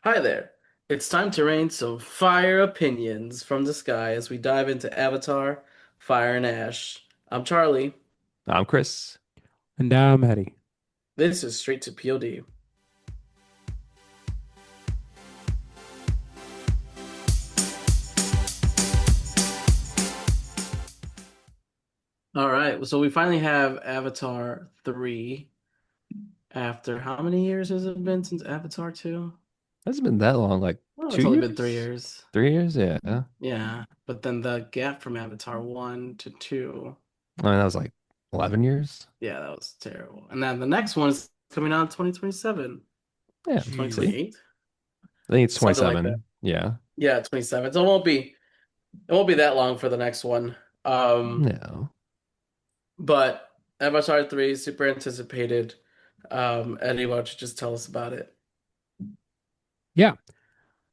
Hi there. It's time to rain some fire opinions from the sky as we dive into Avatar, Fire and Ash. I'm Charlie. I'm Chris. And now I'm Hetty. This is Straight to POD. All right, so we finally have Avatar 3 after how many years has it been since Avatar 2? Hasn't been that long, like Oh, two it's only been three years? years. 3 years? Yeah. Yeah, but then the gap from Avatar 1 to 2, I mean, that was like 11 years. yeah, that was terrible. And then the next one is coming out in 2027 Yeah. or See, Jeez. 2028. I think it's Something like that. 27. Yeah. Yeah, 27. So it won't be that long for the next one. No. But Avatar 3 is super anticipated. Eddie, why don't you just tell us about it? Yeah.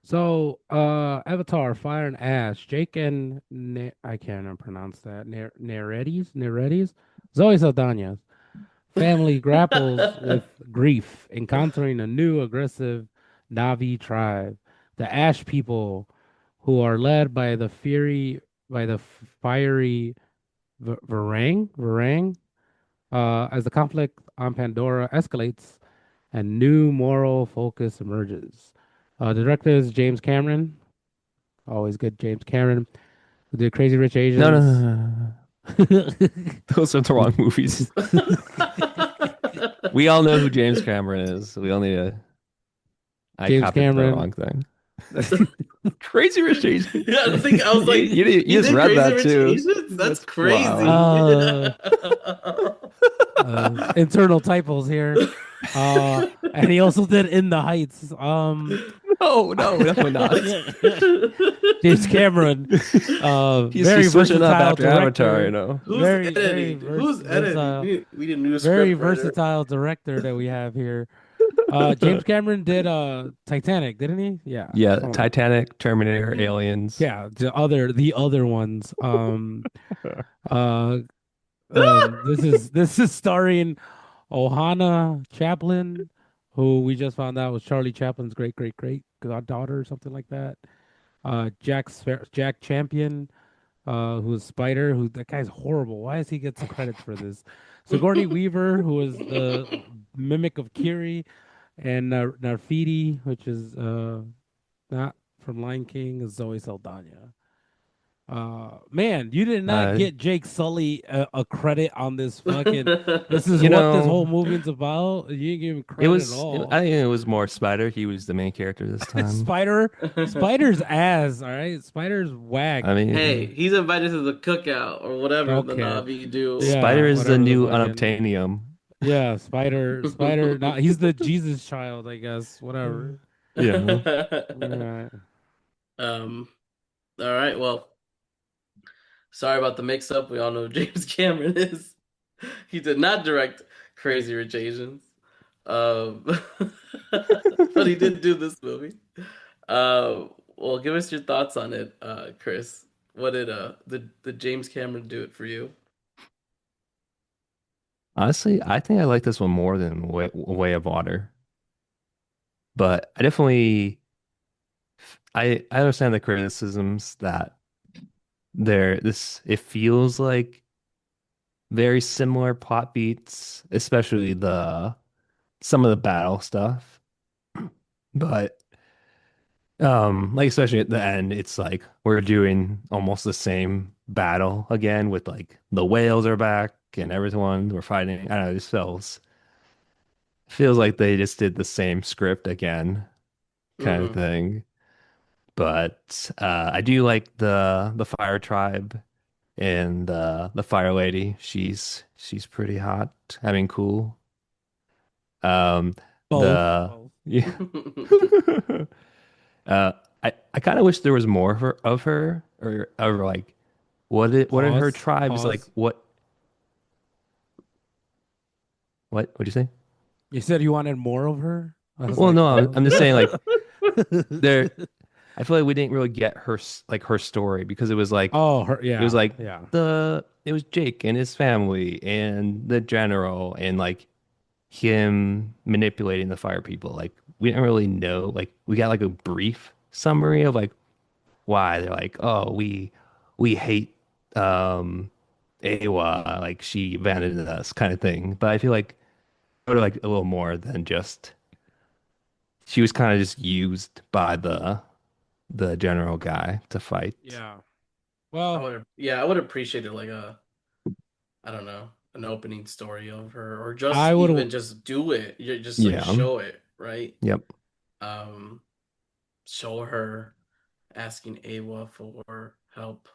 So, Avatar, Fire and Ash, Jake and I can't pronounce that. Neredes, Zoe Saldana's family grapples with grief, encountering a new aggressive Navi tribe, the Ash people, who are led by the fiery Varang. As the conflict on Pandora escalates, and new moral focus emerges. The director is James Cameron. Always good, James Cameron. Who did Crazy Rich No, no, Asians. no, no. Those are the wrong movies. We all know who James Cameron is. We all need to. I James copied the Cameron. wrong thing. Crazy Rich Asians. Yeah, I think I was like, You he just did read Crazy that Rich too. Asians? That's Wow. crazy. Internal typos here. And he also did In the Heights. No, no, definitely not. James Cameron, very He's switching up versatile after Avatar, you director, know. Who's very editing? Who's editing? versatile, We need a new very script writer. versatile director that we have here. James Cameron did Titanic, didn't he? Yeah, Yeah, something like Titanic, Terminator, Aliens. yeah, the other ones. Uh, this is starring Ohana Chaplin, who we just found out was Charlie Chaplin's great goddaughter or something like that. Jack Champion, who's Spider, who that guy's horrible. Why does he get credits for this? Sigourney Weaver, who is the mimic of Kiri, and Narfiti, which is not from Lion King, is Zoe Saldana. Man, you did not Uh, get Jake Sully a credit on this fucking. This is you what this whole know, movie's about. You didn't give him credit at I all. think it was more Spider. He was the main character this time. Spider's ass. All right, Spider's whack. I Hey, mean, he's invited to the cookout or whatever the Okay, Na'vi do. Spider yeah, is the whatever the new fucking. unobtainium. Yeah, Spider. Not he's the Jesus child, I guess. Whatever. Yeah. Yeah. Um, all right, well, sorry about the mix-up. We all know who James Cameron is. He did not direct Crazy Rich Asians. Um, but he did do this movie. Well, give us your thoughts on it, Chris. What did James Cameron do it for you? Honestly, I think I like this one more than Way of Water. But I understand the criticisms that it feels like very similar plot beats, especially the some of the battle stuff. But like especially at the end, it's like we're doing almost the same battle again with like the whales are back and everyone we're fighting. I don't know, it just feels like they just did the same script again, kind of Hmm. thing. But I do like the fire tribe and the fire lady. She's pretty hot. I mean, cool. Um, Both. the Both. yeah. uh, I kind of wish there was more of her, or like what are her Pause. tribes like? Pause. What'd you say? You said you wanted more of her? I was Well, like, no, pause. I'm just saying like there. I feel like we didn't really get her story because Oh, her, it was yeah, like yeah. it was Jake and his family and the general and like him manipulating the fire people. Like we didn't really know. Like we got like a brief summary of like why they're like, oh, we hate Awa, like she abandoned us kind of thing. But I feel like sort of like a little more than just she was kind of just used by the general guy to fight. Yeah. Well, I would appreciate it like I don't know, an opening story of her, or just I would. even just do it. Just like Yeah. show it, right? Yep. Um, show her asking Awa for help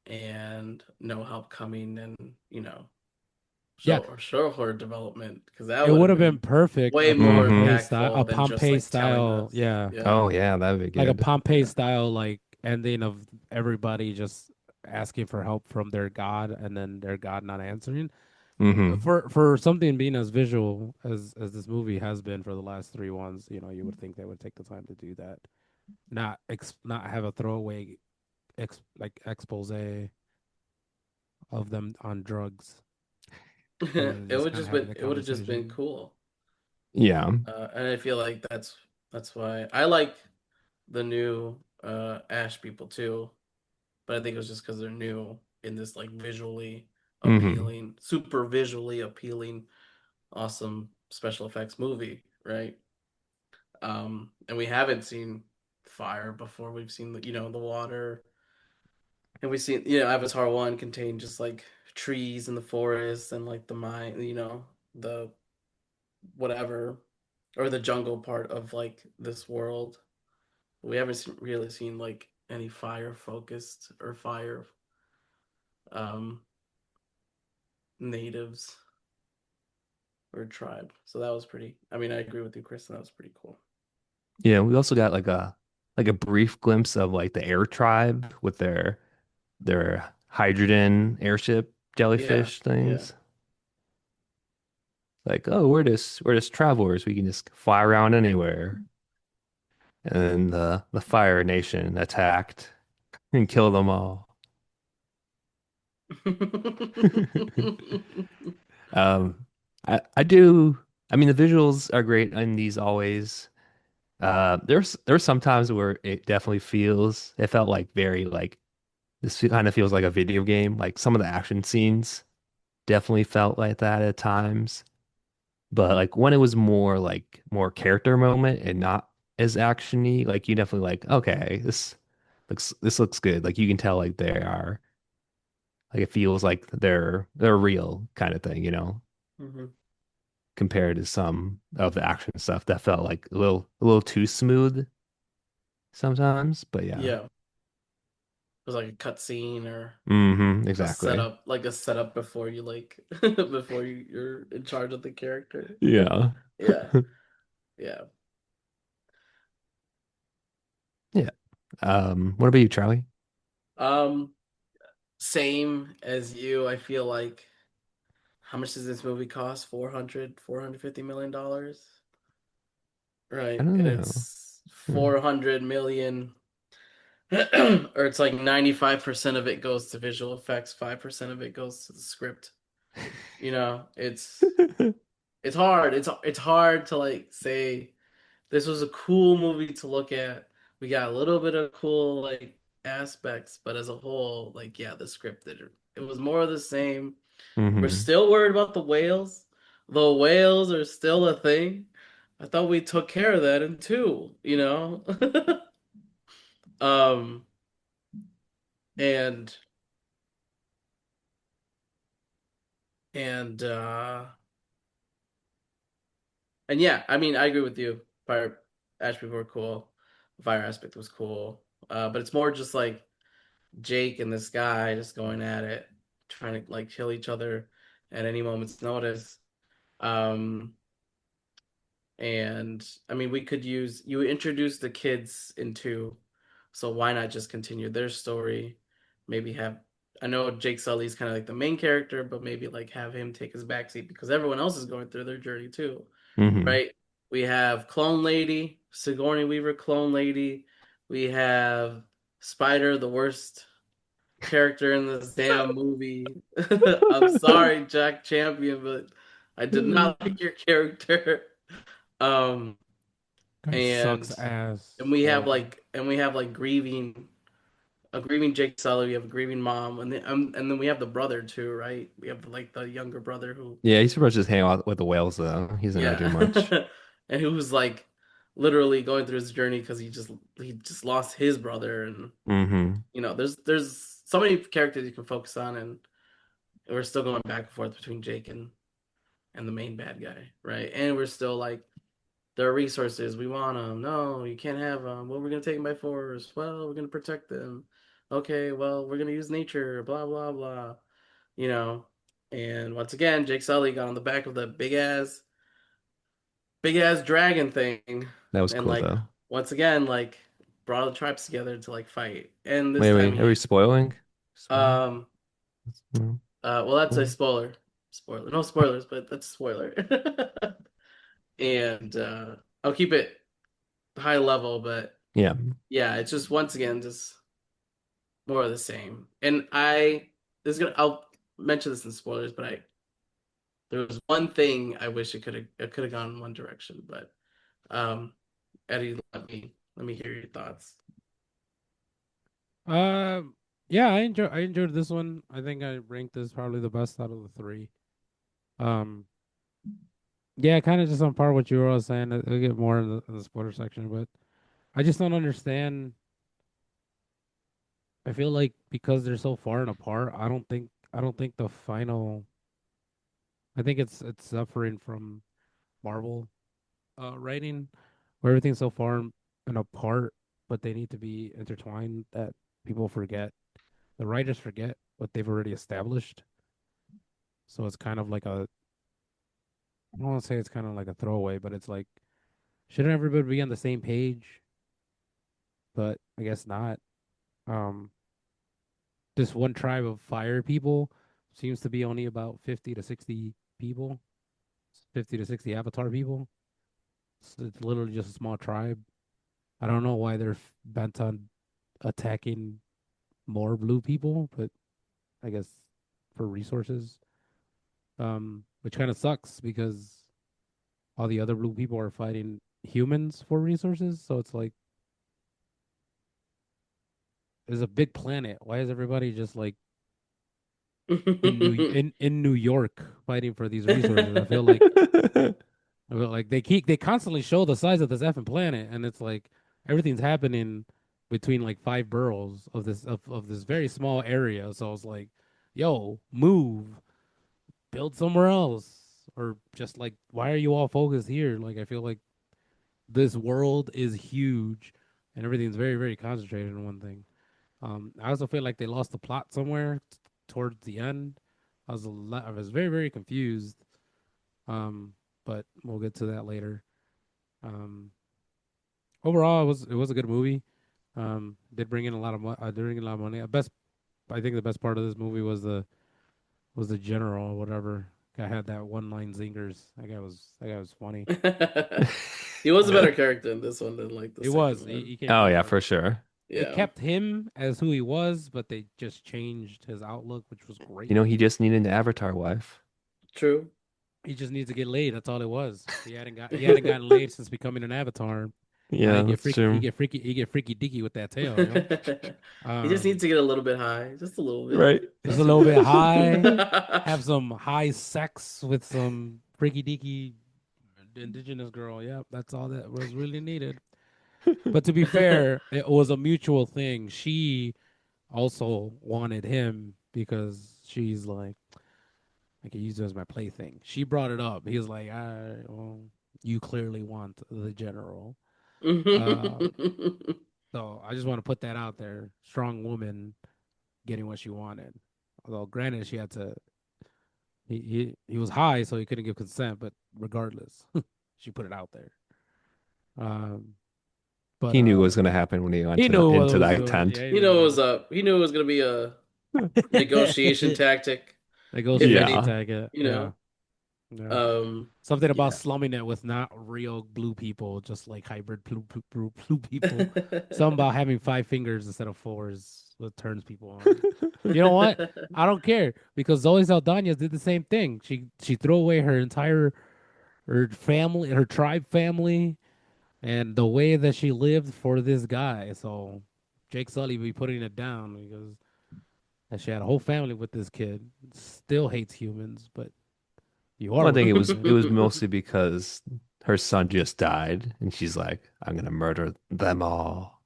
and no help coming, and Yeah, show her development, because that it would would have have been been perfect. way more A impactful than just Pompeii like telling style. us. Yeah, Yeah. Oh yeah, that'd be like a good. Pompeii Yeah. style like ending of everybody just asking for help from their god and then their god not answering. Hmm. For something being as visual as this movie has been for the last three ones, you would think they would take the time to do that. Not have a throwaway like expose of them on drugs and then just kind of having the It would have just been conversation. cool. Yeah. And I feel like that's why I like the new Ash people too, but I think it was just because they're new in this like visually Hmm. appealing, super visually appealing, awesome special effects movie, right? And we haven't seen fire before. We've seen the water, and we've seen Avatar 1 contained just like trees in the forest and like the mine, the whatever, or the jungle part of like this world. We haven't really seen like any fire focused or fire um natives or tribe. So that was pretty. I mean, I agree with you, Kristen. That was pretty cool. Yeah, we also got like a brief glimpse of like the air tribe with their hydrogen airship Yeah, jellyfish yeah. things. Like, oh, we're just travelers. We can just fly around anywhere. And then the Fire Nation attacked and killed them all. Um, I do. I mean, the visuals are great in these always. There's some times where it felt like very like this kind of feels like a video game. Like some of the action scenes definitely felt like that at times. But like when it was more character moment and not as actiony, like you definitely like, okay, this looks good. Like you can tell like they are like it feels like they're real kind of thing, Mhm. compared to some of the action stuff that felt like a little too smooth sometimes. But yeah. Yeah, it was like a cutscene or Exactly. a setup before you like before you're in charge of the character. Yeah. Yeah, yeah. Yeah. What about you, Charlie? Um, Same as you. I feel like how much does this movie cost? 450 million dollars, I right? don't And know. it's Hmm. 400 million, or it's like 95% of it goes to visual effects, 5% of it goes to the script. It's hard. It's hard to like say this was a cool movie to look at. We got a little bit of cool like aspects, but as a whole, like yeah, the script it was more of the same. We're Hmm. still worried about the whales. The whales are still a thing. I thought we took care of that in two. Um and and and yeah, I mean I agree with you. Fire Ashby were cool. Fire aspect was cool. But it's more just like Jake and this guy just going at it, trying to like kill each other at any moment's notice. Um, and I mean, we could use you introduce the kids into, so why not just continue their story? Maybe have I know Jake Sully's kind of like the main character, but maybe like have him take his backseat because everyone else is going through their journey too, Hmm. right? We have Clone Lady, Sigourney Weaver, Clone Lady. We have Spider, the worst character in this damn movie. I'm sorry, Jack Champion, but I did not like your character. Um, Guy sucks and ass. we have Horrible. grieving a grieving Jake Sully, we have a grieving mom, and then we have the brother too, right? We have like the younger brother who, Yeah, he's supposed to just hang out with the whales though. He doesn't really do yeah, much. and who's like literally going through his journey because he just lost his brother, and Hmm. there's so many characters you can focus on, and we're still going back and forth between Jake and the main bad guy, right? And we're still like, there are resources. We want them. No, you can't have them. Well, we're gonna take them by force. Well, we're gonna protect them. Okay, well, we're gonna use nature. Blah blah blah. You know. And once again, Jake Sully got on the back of the big ass dragon thing, That was and cool like though. once again, like brought the tribes together to like fight. And this Wait, time wait, are we he, spoiling? Spoiling? um, No, well, that's a spoiling. spoiler. Spoiler. No spoilers, but that's a spoiler. And I'll keep it high level, but Yeah. yeah, it's just once again just more of the same. And I'll mention this in spoilers, but there was one thing I wish it could have gone in one direction, but um Eddie, let me hear your thoughts. Um, yeah, I enjoyed this one. I think I ranked this probably the best out of the three. Um, yeah, kind of just on par with what you were all saying. I'll get more in the spoiler section, but I just don't understand. I feel like because they're so far and apart, I don't think the final. I think it's suffering from Marvel writing, where everything's so far and apart, but they need to be intertwined that people forget. The writers forget what they've already established. So it's kind of like I don't want to say it's kind of like a throwaway, but it's like, shouldn't everybody be on the same page? But I guess not. Um, this one tribe of fire people seems to be only about 50 to 60 people, 50 to 60 avatar people. So it's literally just a small tribe. I don't know why they're bent on attacking more blue people, but I guess for resources. Which kind of sucks because all the other blue people are fighting humans for resources. So it's like there's a big planet. Why is everybody just like in New York fighting for these resources? I feel like they constantly show the size of this effing planet, and it's like everything's happening between like five boroughs of this very small area. So it's like, yo, move, build somewhere else, or just like, why are you all focused here? Like, I feel like this world is huge, and everything's very very concentrated in one thing. I also feel like they lost the plot somewhere towards the end. I was very very confused. Um, but we'll get to that later. Um, Overall, it was a good movie. Did bring in a lot of did bring in a lot of money. I think the best part of this movie was the general or whatever. Guy had that one line zingers. That guy was funny. He was a better Um, character in this one than like the it second was one. he came Oh off yeah, as for sure. it Yeah. kept him as who he was, but they just changed his outlook, which was great. You know, he just needed an avatar wife. True. He just needs to get laid. That's all it was. He hadn't gotten laid since becoming an avatar. Now Yeah, he get that's freaky. He true. get freaky. He get freaky dicky with that tail. You know. He just needs Um, to get a little bit high, just a little bit. Right. just a little bit high. Have some high sex with some freaky deaky indigenous girl. Yep, that's all that was really needed. But to be fair, it was a mutual thing. She also wanted him because she's like, I can use you as my plaything. She brought it up. He was like, well, you clearly want the general. Um, so I just want to put that out there. Strong woman getting what she wanted. Although, granted, she had to. He was high, so he couldn't give consent. But regardless, she put it out there. Um, but He knew what was going to happen when he went he to knew what it into was that doing. tent. Yeah, he He knew knew what it it was was. up. He knew it was gonna be a negotiation tactic, if Negotiation any. Yeah. tag. You Yeah, know. yeah. Um. Something about Yeah. slumming it with not real blue people, just like hybrid blue people. Something about having five fingers instead of four is what turns people on. You know what? I don't care because Zoe Saldana did the same thing. She threw away her entire her family, her tribe family, and the way that she lived for this guy. So Jake Sully be putting it down because that she had a whole family with this kid. Still hates humans, but you are Well, I with think it humans. was mostly because her son just died, and she's like, I'm gonna murder them all.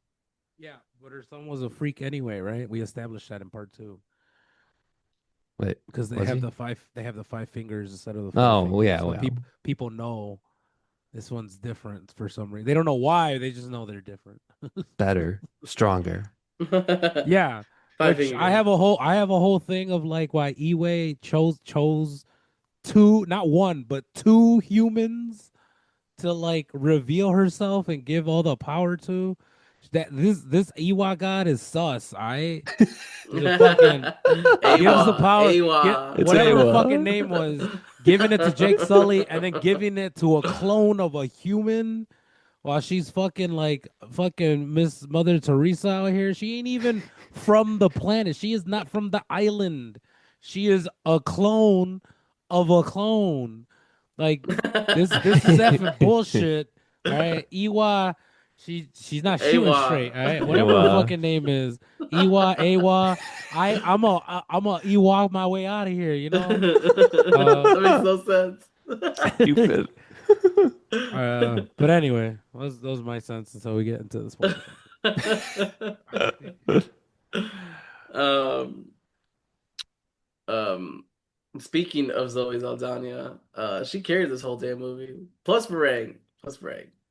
Yeah, but her son was a freak anyway, right? We established that in part two Wait, because was he? they have the five fingers instead of the five Oh, well, fingers. yeah, So well, people know this one's different for some reason. They don't know why. They just know they're different. better, stronger. Yeah, Five which fingers. I have a whole thing of like why Iwe chose two, not one, but two humans to like reveal herself and give all the power to. That this Iwa god is sus. I the fucking gives the Awa, power, get Awa. It's whatever the fucking Awa. name was, giving it to Jake Sully and then giving it to a clone of a human while she's fucking like fucking Miss Mother Teresa out here. She ain't even from the planet. She is not from the island. She is a clone of a clone. Like this is effing bullshit. All right, Iwa, she's not shooting straight. Awa. All right, whatever her Awa. fucking name is, Iwa. I'm a Ewok my way out of here. You know. That makes no sense. Stupid. But anyway, those are my sense until we get into the spoiler section. um, um, Speaking of Zoe Saldana, she carried this whole damn movie. Plus Varang.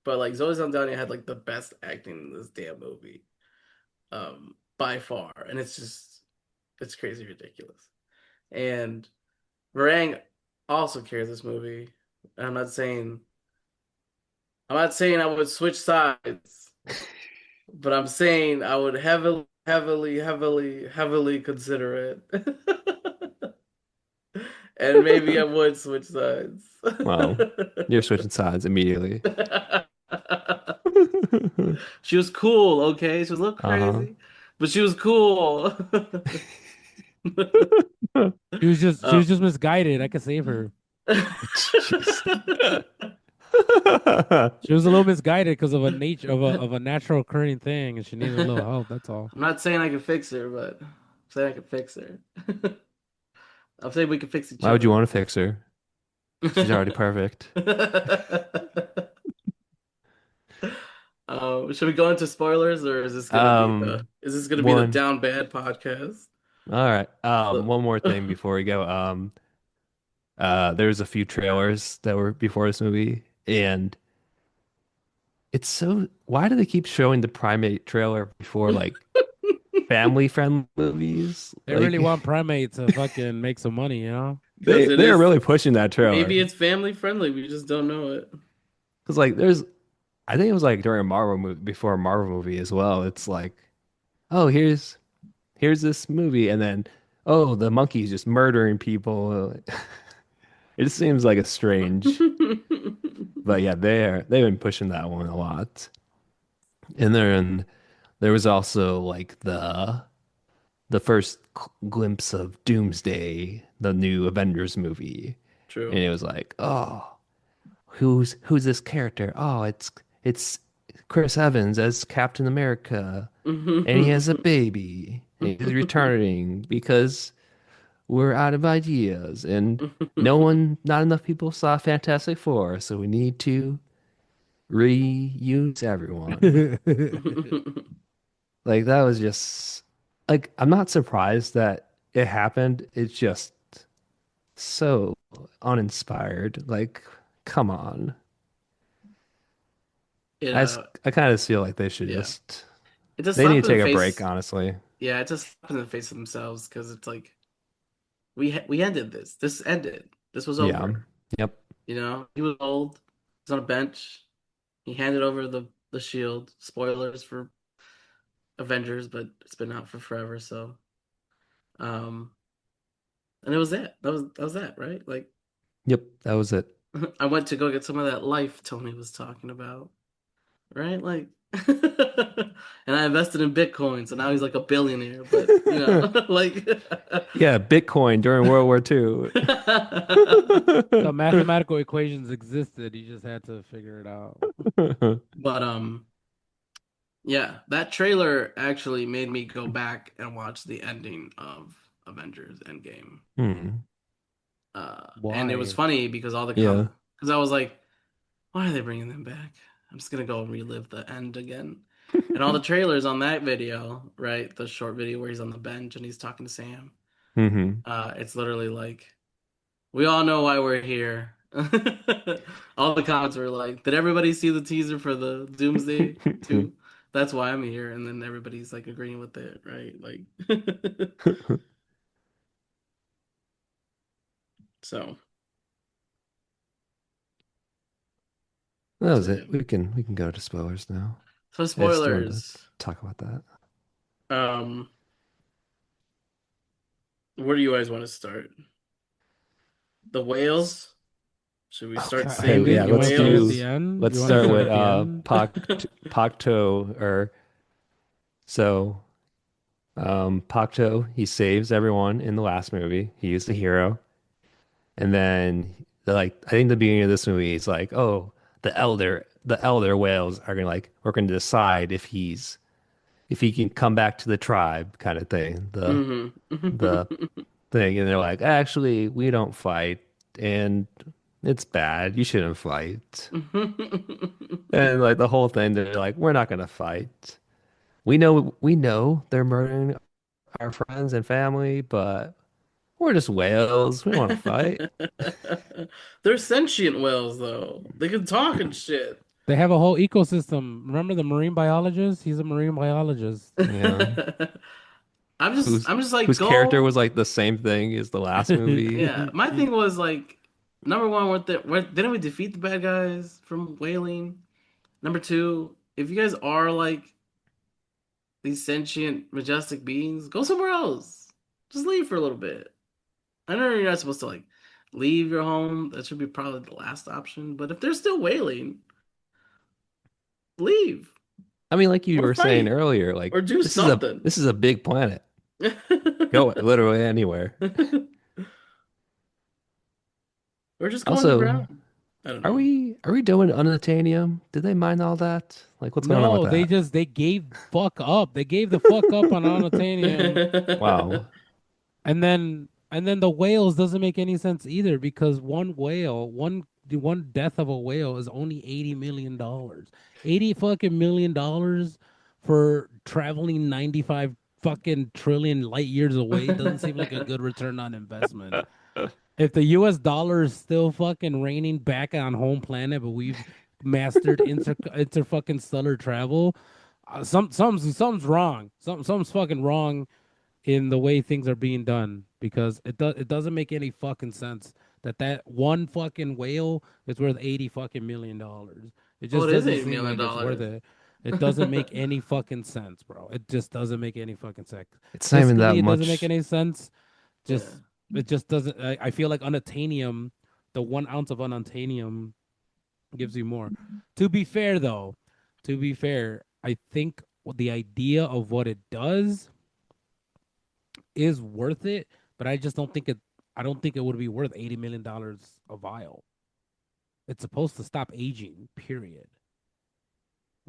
But like Zoe Saldana had like the best acting in this damn movie, by far, and it's crazy ridiculous. And Varang also carries this movie. And I'm not saying I would switch sides, but I'm saying I would heavily consider it. And maybe I would switch sides. Wow, you're switching sides immediately. She was cool, okay? She was a little Uh-huh. crazy, but she was cool. She Uh, was just misguided. I could save her. Jeez. She was a little misguided because of a nature of a natural occurring thing, and she needed a little help. That's all. I'm not saying I can fix her, but I'm saying I can fix her. I'm saying we can fix each Why would you other. want to fix her? She's already perfect. Should we go into spoilers, or Um, is this gonna be the one. down bad podcast? All right. So- One more thing before we go. There's a few trailers that were before this movie, and it's so. Why do they keep showing the Primate trailer before like family-friendly movies? They really Like want Primate to fucking make some money, you know? because it they're is really pushing that maybe trailer it's family friendly. We just don't know it. because like there's. I think it was like during a Marvel movie before a Marvel movie as well. It's like, oh, here's this movie, and then oh, the monkey's just murdering people. It just seems like a strange, but yeah, they've been pushing that one a lot. And there was also like the first glimpse of Doomsday, the new Avengers movie, and True. it was like, oh, who's this character? Oh, it's Chris Evans as Captain America, and he has a baby, and he's returning because we're out of ideas, and not enough people saw Fantastic Four, so we need to reuse everyone. Like that was just like I'm not surprised that it happened. It's just so uninspired. Like, come on. It uh I kind of feel like they should yeah. just It just they need slapped to in the take a break, face. honestly. Yeah, it just slapped in the face of themselves because it's like we ended this. This ended. This was Yeah. over. Yep. You know, he was old. He's on a bench. He handed over the shield. Spoilers for Avengers, but it's been out for forever. So, um, and it was that. That was that, right? Like, Yep. That was it. I went to go get some of that life Tony was talking about, right? Like, And I invested in Bitcoin, so now he's like a billionaire. But like, Yeah, Bitcoin during World War II. The mathematical equations existed. You just had to figure it out. but yeah, that trailer actually made me go back and watch the ending of Avengers Endgame. Hmm. And it was Why? funny because all the Yeah. because I was like, why are they bringing them back? I'm just gonna go relive the end again. And all the trailers on that video, right? The short video where he's on the bench and he's talking to Sam. Hmm. It's literally like, we all know why we're here. All the comments were like, did everybody see the teaser for the Doomsday 2? That's why I'm here. And then everybody's like agreeing with it, right? Like, so, That so was yeah. it. We can go to spoilers now. So I just wanted to spoilers. talk about that. Um, where do you guys want to start? The whales? Should we start The Okay, saving ending? yeah, the You want to start at the whales? end? let's You want to start start with at the end? Pakto or so Pakto, he saves everyone in the last movie. He is the hero. And then like I think the beginning of this movie is like, oh, the elder whales are gonna like we're gonna decide if he can come back to the tribe kind of thing. The Mm-hmm. thing. And they're like, actually, we don't fight and it's bad. You shouldn't fight. And like the whole thing, they're like, we're not gonna fight. We know they're murdering our friends and family, but we're just whales. We don't want to fight. They're sentient whales, though. They can talk and shit. They have a whole ecosystem. Remember the marine biologist? He's a marine biologist. Yeah. I'm just, Whose I'm just like, whose character go. was like the same thing as the last movie. Yeah, my thing was like, number one, didn't we defeat the bad guys from whaling? Number two, if you guys are like these sentient, majestic beings, go somewhere else. Just leave for a little bit. I know you're not supposed to like leave your home. That should be probably the last option. But if they're still whaling, leave I mean, like you or were saying fight earlier, like or do this is a something. this is a big planet. Go literally anywhere. Or just go Also, underground. I don't are know. we doing unobtainium? Did they mine all that? Like, what's going on with No, that? they gave fuck up. They gave the fuck up on Unobtainium, Wow. and then the whales doesn't make any sense either because one whale, one death of a whale is only $80 million. 80 fucking million for traveling 95 fucking trillion light years away doesn't seem like a good return on investment. If the US dollar is still fucking reigning back on home planet, but we've mastered inter fucking stellar travel, something's wrong. Something's fucking wrong in the way things are being done because it doesn't make any fucking sense that one fucking whale is worth 80 fucking million. It Oh, just it is doesn't $8 seem million like it's worth dollars. it. It doesn't make any fucking sense, bro. It just doesn't make any fucking sense. It's not even that Fiscally, it doesn't make much. any sense. Yeah. Just it just doesn't. I feel like unobtainium, the 1 ounce of unobtainium gives you more. To be fair, though, to be fair, I think the idea of what it does is worth it, but I just don't think it. I don't think it would be worth $80 million a vial. It's supposed to stop aging. Period.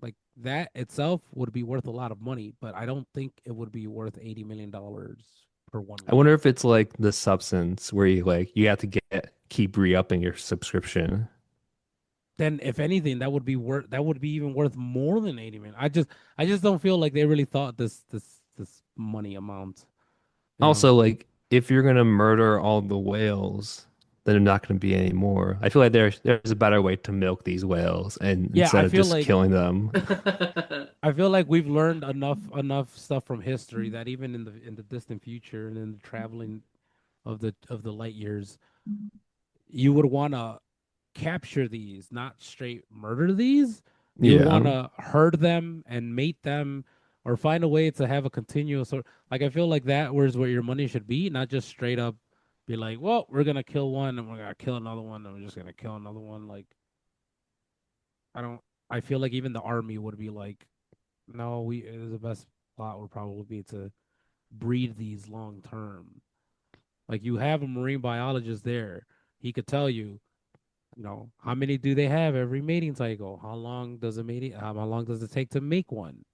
Like that itself would be worth a lot of money, but I don't think it would be worth $80 million per one I wonder whale. if it's like the substance where you have to keep re-upping your subscription. Then if anything, that would be even worth more than 80 million. I just don't feel like they really thought this money amount, you know. Also, like if you're gonna murder all the whales, then there's not gonna be any more. I feel like there's a better way to milk these whales and Yeah, instead of just killing them. I feel like we've learned enough stuff from history that even in the distant future and in the traveling of the light years, you would want to capture these, not straight murder these. You would want Yeah. to herd them and mate them, or find a way to have a continuous. Or like I feel like that where's where your money should be, not just straight up be like, well, we're gonna kill one and we're gonna kill another one and we're just gonna kill another one. Like I don't. I feel like even the army would be like. No, we the best plot would probably be to breed these long term. Like you have a marine biologist there. He could tell you, how many do they have every mating cycle? How long does a mating? How long does it take to make one?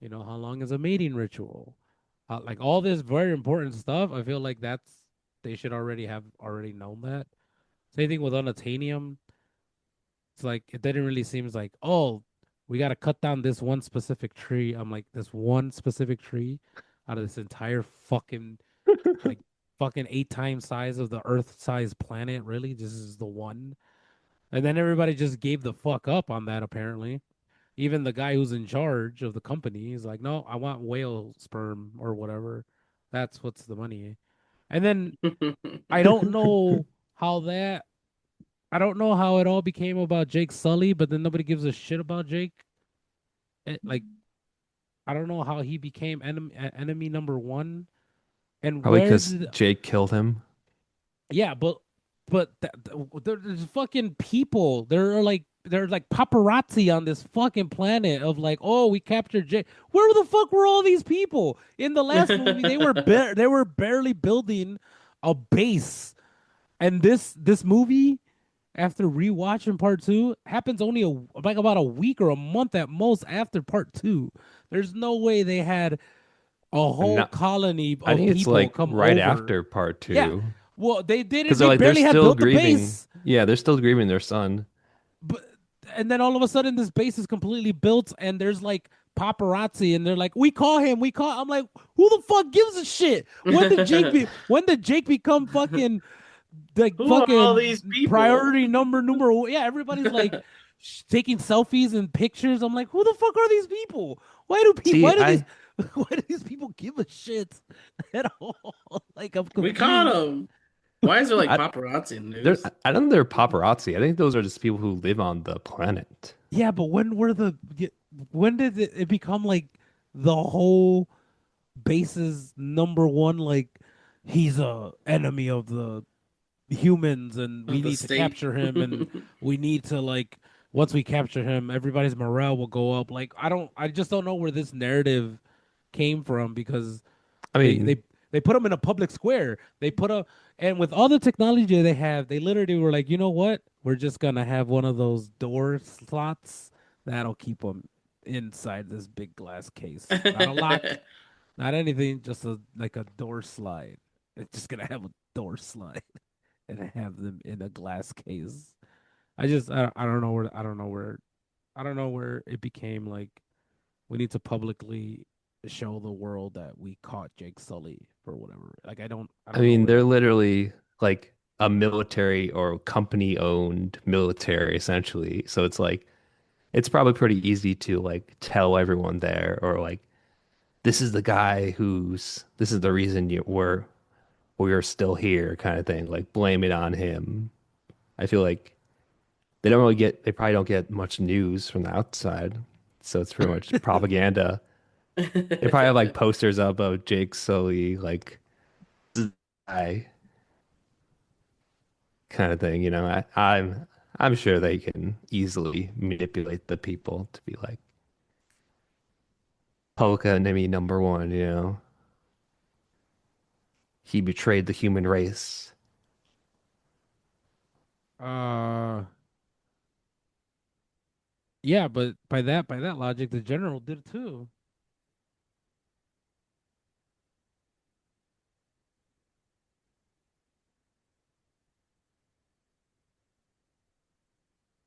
How long is a mating ritual? Like all this very important stuff. I feel like they should already have already known that. Same thing with unobtainium. It's like it didn't really seems like, oh, we got to cut down this one specific tree. I'm like, this one specific tree out of this entire like fucking 8 times size of the Earth size planet. Really, this is the one. And then everybody just gave the fuck up on that. Apparently, even the guy who's in charge of the company is like, no, I want whale sperm or whatever. That's what's the money. And then I don't know how that I don't know how it all became about Jake Sully, but then nobody gives a shit about Jake. Like I don't know how he became enemy number one, and Probably where because did Jake killed him. yeah, there's fucking people. There are like paparazzi on this fucking planet of like, oh, we captured Jake. Where the fuck were all these people in the last movie? They were barely building a base, and this movie after rewatching part two happens only like about a week or a month at most after part two. There's no way they had a And whole not, colony I of think it's people like come right over. after part Yeah. two. Well, they Because didn't. they're They like they're barely had still built the grieving. base, Yeah, they're still grieving their son. but and then all of a sudden this base is completely built, and there's like paparazzi, and they're like, "We call him. We call." I'm like, "Who the fuck gives a shit? When did Jake become fucking like Who are all fucking these people? priority number one. Yeah, everybody's like taking selfies and pictures. I'm like, who the fuck are these people? See, why do these people give a shit at all? Like I'm We caught confused. him. Why is there like I paparazzi in the they're news? I don't know they're paparazzi. I think those are just people who live on the planet. Yeah, but when did it become like the whole base's number one, like he's a enemy of the humans and we Of the need to state. capture him, and we need to like once we capture him everybody's morale will go up. Like I just don't know where this narrative came from, because I they mean, they they put him in a public square. And with all the technology they have, they literally were like, you know what, we're just gonna have one of those door slots that'll keep him inside this big glass case, not a lock, not anything, just like a door slide. It's just gonna have a door slide and have them in a glass case. I don't know I don't know where it became like we need to publicly show the world that we caught Jake Sully for whatever. Like I I don't know mean, where they're that. literally like a military or company owned military essentially. So it's like it's probably pretty easy to like tell everyone there or like this is the guy who's this is the reason we're still here kind of thing. Like blame it on him. I feel like they probably don't get much news from the outside. So it's pretty much propaganda. They probably have like posters up of Jake Sully, like guy kind of thing. I'm sure they can easily manipulate the people to be like Polka enemy number one. He betrayed the human race. Uh, yeah, but by that logic, the general did too.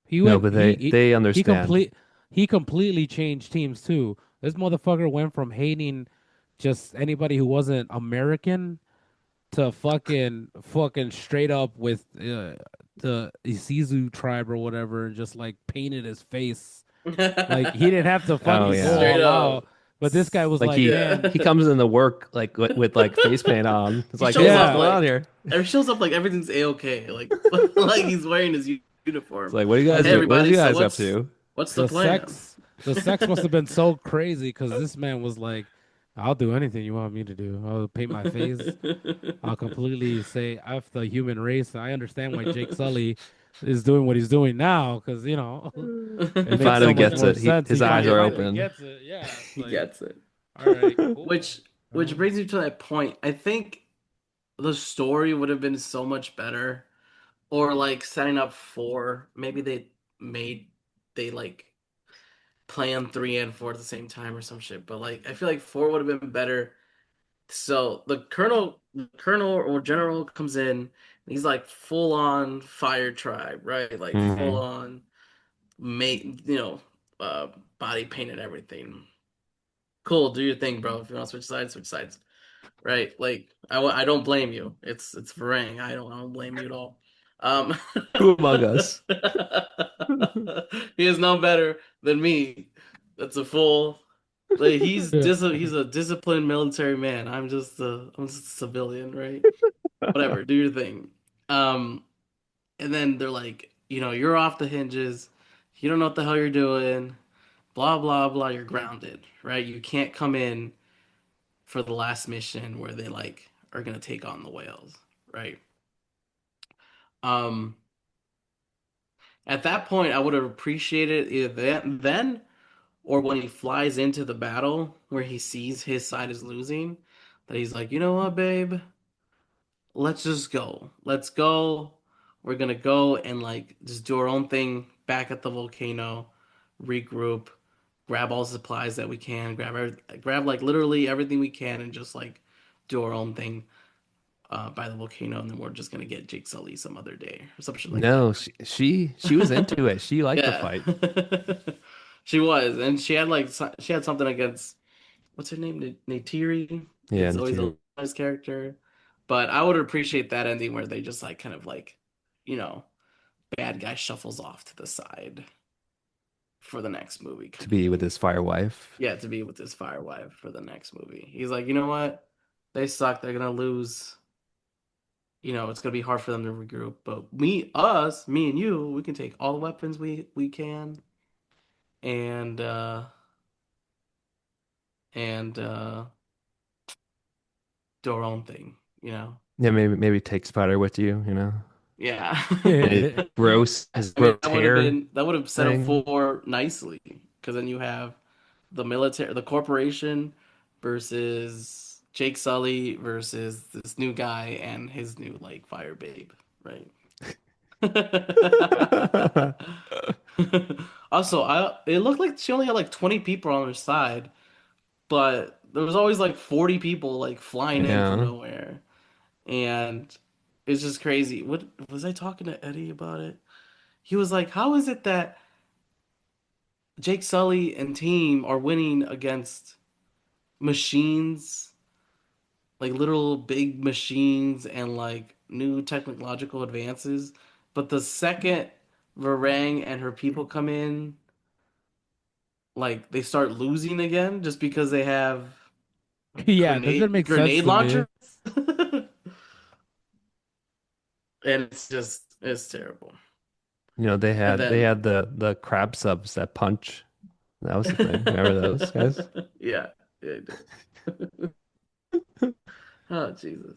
He No, went but they he understand. he completely changed teams too. This motherfucker went from hating just anybody who wasn't American to fucking straight up with the Isizu tribe or whatever, and just like painted his face. Like he didn't have to Oh fucking go yeah, Straight all up. out, but this guy was like like, he man, he Yeah. comes into work like with like face paint on. It's He like, shows hey, what's up yeah, going on here? like everything's a-okay. Like like he's wearing his It's uniform. like, what do you guys like Hey do? What are everybody, you so guys up what's to? what's the the plan? sex the sex must have been so crazy because this man was like, I'll do anything you want me to do. I'll paint my face. I'll completely say F the human race. I understand why Jake Sully is doing what he's doing now because He it makes finally so much gets more it. sense. His He eyes are finally open. gets it. Yeah, it's He like, gets it. all right, cool. Which brings me to that point. I think the story would have been so much better, or like setting up four. Maybe made they like plan three and four at the same time or some shit. But like I feel like four would have been better. So the colonel or general comes in, and he's like full on fire tribe, right? Like full Hmm. on mate, uh, body paint and everything. Cool, do your thing, bro. If you want to switch sides, right? Like I don't blame you. It's Varang. I don't blame you at all. Um, Who among us? he is no better than me. That's a fool. Like Yeah. he's a disciplined military man. I'm just a civilian, right? Whatever, do your thing. Um, and then they're like, you're off the hinges. You don't know what the hell you're doing. Blah blah blah. You're grounded, right? You can't come in for the last mission where they like are gonna take on the whales, right? Um, at that point, I would have appreciated either then or when he flies into the battle where he sees his side is losing, that he's like, you know what, babe, let's just go. Let's go. We're gonna go and like just do our own thing back at the volcano, regroup, grab all the supplies that we can, grab like literally everything we can, and just like do our own thing by the volcano, and then we're just gonna get Jake Sully some other day or some shit like that, No, she was right? into it. She liked the Yeah, fight. she was, and she had like she had something against what's her name, Neytiri. Yeah, It's always a Natiri. nice character, but I would appreciate that ending where they just like kind of like, you know, bad guy shuffles off to the side for the next movie, To kind of be with thing. his fire wife. Yeah, to be with his firewife for the next movie. He's like, you know what? They suck. They're gonna lose. It's gonna be hard for them to regroup. But me and you, we can take all the weapons we can and and do our own thing. Yeah, maybe take Spider with you. Yeah. And his I mean, gross hair that would have set up thing. for nicely because then you have the corporation versus Jake Sully versus this new guy and his new like fire babe, right? Also, it looked like she only had like 20 people on her side, but there was always like 40 people like flying in from Yeah. nowhere. And it's just crazy. What was I talking to Eddie about it? He was like, "How is it that Jake Sully and team are winning against machines, like literal big machines and like new technological advances, but the second Varang and her people come in, like they start losing again just because they have Yeah, that didn't grenade make sense grenade to me. launchers?" And it's terrible. They And had they then had the crab subs that punch. That was the thing. Remember those guys? yeah, yeah, I do. Oh, Jesus.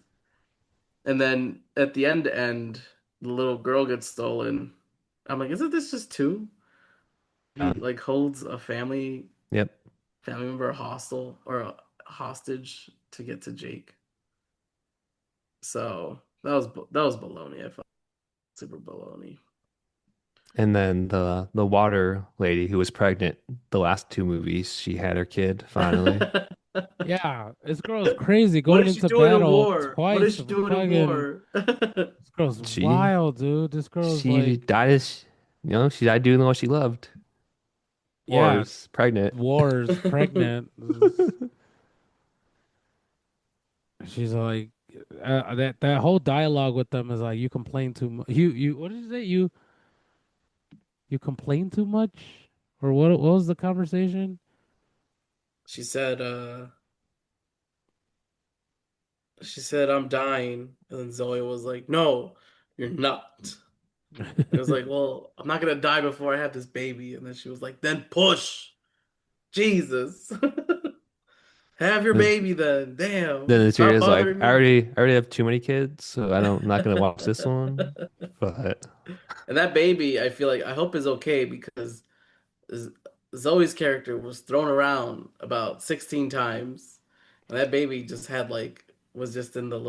And then at the end, the little girl gets stolen. I'm like, isn't this just two? He Um, like holds a yep. family member hostile or a hostage to get to Jake. So that was baloney. I felt super baloney. And then the water lady who was pregnant the last two movies, she had her kid finally. Yeah, this girl is crazy What going is she into doing in battle war? What is twice. she doing in Fucking, war? this girl's She wild, dude. This girl's she like, died as she died doing what she loved. yeah, Wars, pregnant. wars, pregnant. She's like, that whole dialogue with them is like, you complain too much. You what did you say? You complain too much, or what? What was the conversation? She said, I'm dying. And then Zoe was like, no, you're not. It was like, well, I'm not gonna die before I have this baby. And then she was like, then push. Jesus. Have your Then baby then. Damn. the Stop Tyrion's like, bothering me. I already have too many kids, so I'm not gonna watch this one. But And that baby, I feel like I hope is okay because Z- Zoe's character was thrown around about 16 times. And that baby just had like was just in the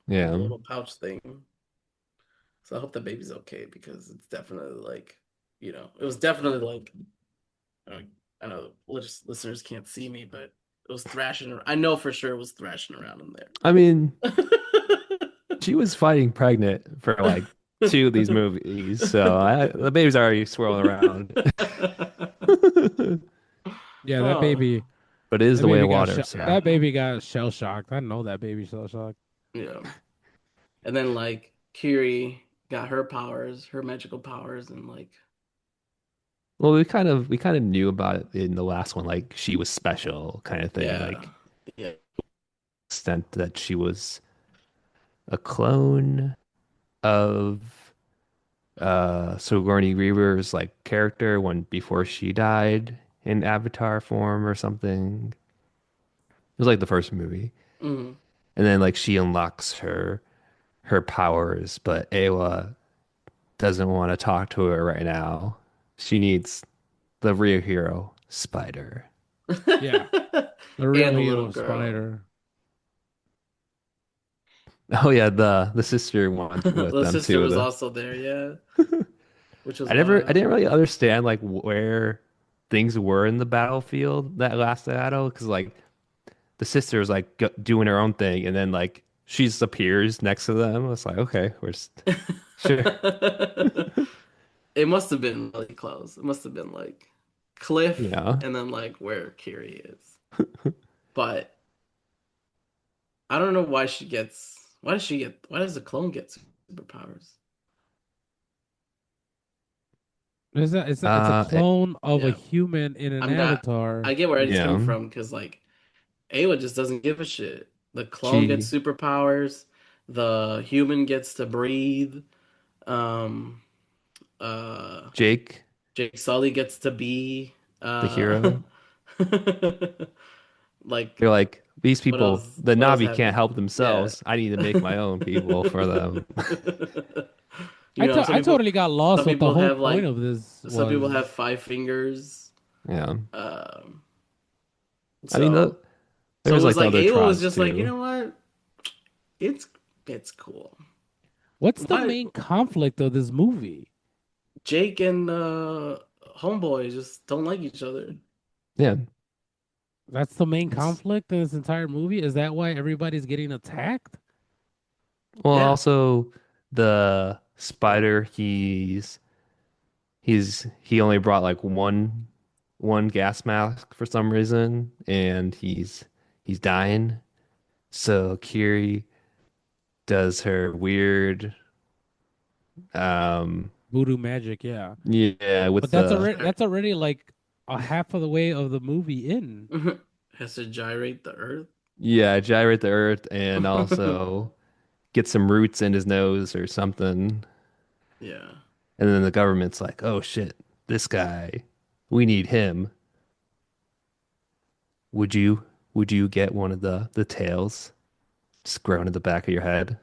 yeah, little pouch thing. So I hope the baby's okay because it's definitely like, it was definitely like uh, I know listeners can't see me, but it was thrashing. I know for sure it was thrashing around in I mean, there. she was fighting pregnant for like two of these movies, so the baby's already swirling around. Yeah, Oh, But it is that the way baby of got water, shell so that baby got shell shocked. I know that baby shell shocked. yeah. And then like Kiri got her powers, her magical powers, and like well, we kind of knew about it in the last one, like she was special kind of thing, yeah, like yeah. extent that she was a clone of Sigourney Weaver's like character when before she died in Avatar form or something. It was like the first movie. Mhm. And then like she unlocks her powers, but Awa doesn't want to talk to her right now. She needs the real hero, Spider. Yeah, the real And the little hero girl. spider. Oh yeah, the sister went with The them sister too. was The also there, yeah, which was I wild. didn't really understand like where things were in the battlefield that last battle because like the sister was like doing her own thing and then like she just appears next to them. It's like okay, we're just sure, It must have been really close. It must have been like Cliff yeah. and then like where Kiri is. But I don't know why does the clone get superpowers? It's a It, clone of a Yeah. human in an I'm not avatar. I get where Eddie's coming yeah. from because like Ayla just doesn't give a shit. The clone gets She superpowers, the human gets to breathe, um uh Jake, Jake Sully gets to be the uh hero. like They're like these people. The what else Navi can't happened? help Yeah. themselves. I need to make my own people for them. Some I people totally got lost some what the people whole have point like of this some people was. have 5 fingers. Yeah. Um I mean, so there so it was was like the like other Ayla was tribes just like, you too. know what? It's it's cool. What's the Why main conflict of this movie? Jake and Homeboy just don't like each other. Yeah. That's the main It's conflict in this entire movie? Is that why everybody's getting attacked? Well, yeah. also the spider, he only brought like one gas mask for some reason, and he's dying. So Kiri does her weird, um, Voodoo magic, yeah. yeah, with But that's the already like a half of the way of the movie in. Has to gyrate the earth. yeah, gyrate the earth, and also get some roots in his nose or something. Yeah. And then the government's like, "Oh shit, this guy, we need him. Would you would you get one of the tails just grown in the back of your head?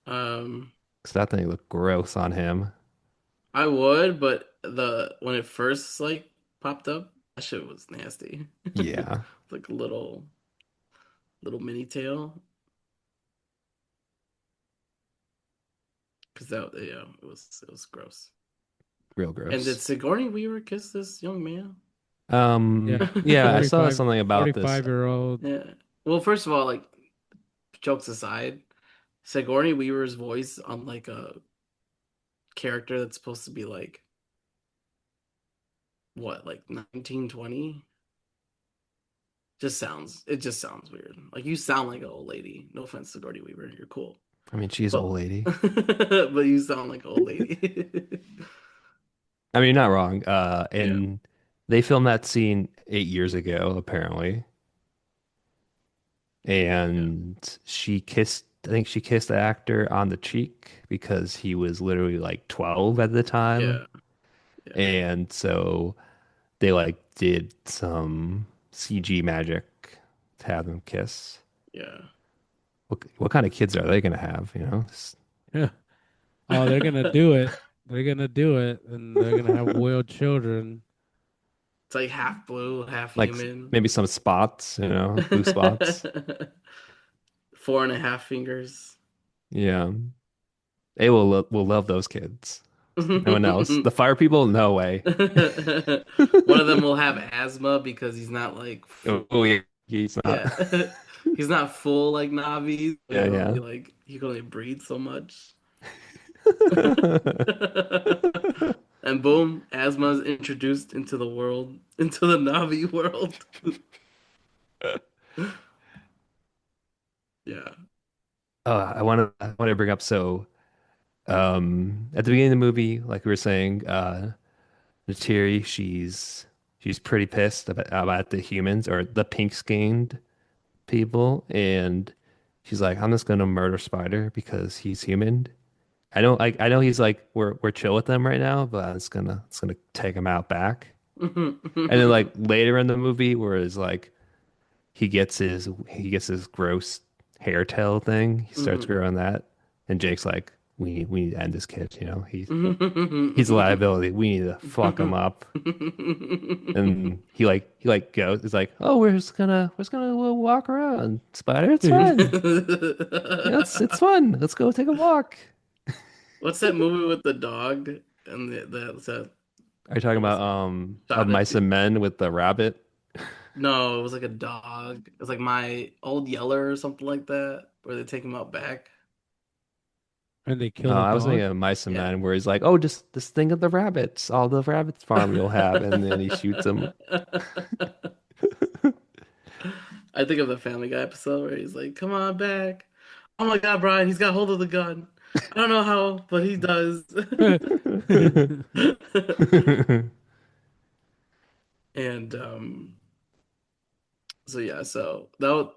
Um, Because that thing looked gross on him." I would, but the when it first like popped up, that shit was nasty. Yeah, Like a little mini tail. Because that yeah, it was gross. real And did gross. Sigourney Weaver kiss this young man? Yeah. Yeah, I saw 45 something about this. 45-year-old. Yeah. Well, first of all, like jokes aside, Sigourney Weaver's voice on like a character that's supposed to be like what, like 1920? It just sounds weird. Like you sound like an old lady. No offense, Sigourney Weaver, you're cool, I mean, she's an but old lady. but you sound like an old lady. I mean, you're not wrong. Yeah, And they filmed that scene 8 years ago, apparently. yeah, And I think she kissed the actor on the cheek because he was literally like 12 at the time. yeah, yeah. And so they like did some CG magic to have them kiss. Yeah. What kind of kids are they gonna have? You know, Yeah. Oh, they're gonna do it. They're gonna do it, and they're gonna have whale children. It's like half blue, half like human. maybe some spots, you know, blue spots. 4.5 fingers. Yeah, they will love those kids. No one else. The fire people, no way. One of them will have asthma because he's not like full. Oh yeah, he's not. Yeah. He's not full like Navi. He Yeah, can only yeah. like he can only breathe so much. And boom, asthma is introduced into the world, into the Navi world. Yeah. Oh, I want to bring up at the beginning of the movie, like we were saying, Neytiri, she's pretty pissed about the humans or the pink skinned people, and she's like, I'm just gonna murder Spider because he's human. I know he's like we're chill with them right now, but it's gonna take him out back. And then like later in the movie, where it's like he gets his gross hair tail thing, he starts growing that, and Jake's like, we need to end this kid, you know, he's a liability. We need to fuck him up. And he like goes, it's like, oh, we're just gonna walk around, Spider. It's fun. You know, it's fun. Let's go take a walk. What's that movie with the dog and that Are you talking what was about it? of Shot Mice it. and Men with the rabbit? No, it was like a dog. It was like My Old Yeller or something like that, where they take him out back. And they kill the I was thinking dog. of Mice and Yeah. Men where he's like, oh, just think of the rabbits, all the rabbits farm you'll have, and then he shoots them. I think of the Family Guy episode where he's like, "Come on back." Oh my God, Brian, he's got hold of the gun. I don't know how, but he does. And so yeah, so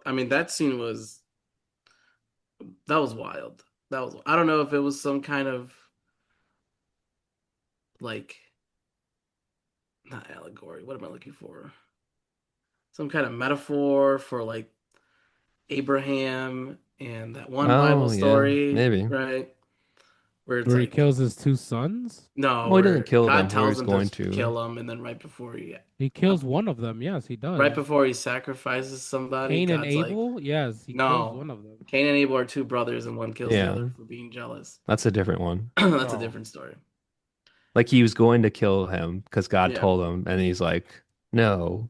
I mean that scene was that was wild. That was I don't know if it was some kind of like not allegory. What am I looking for? Some kind of metaphor for like Abraham and that one Bible Oh yeah, story, maybe. right? Where it's Where he like kills his two sons. no, Well, he doesn't where kill God them where tells he's him to going to. kill him, and then He kills one of them. Yes, he right does. before he sacrifices somebody, Cain and God's like, Abel. Yes, he kills no, one of them. Cain and Abel are two brothers, and one kills the Yeah, other for being jealous. that's a different one. That's a Oh, different story. Like he was going to kill him because God Yeah, told him, and he's like, no.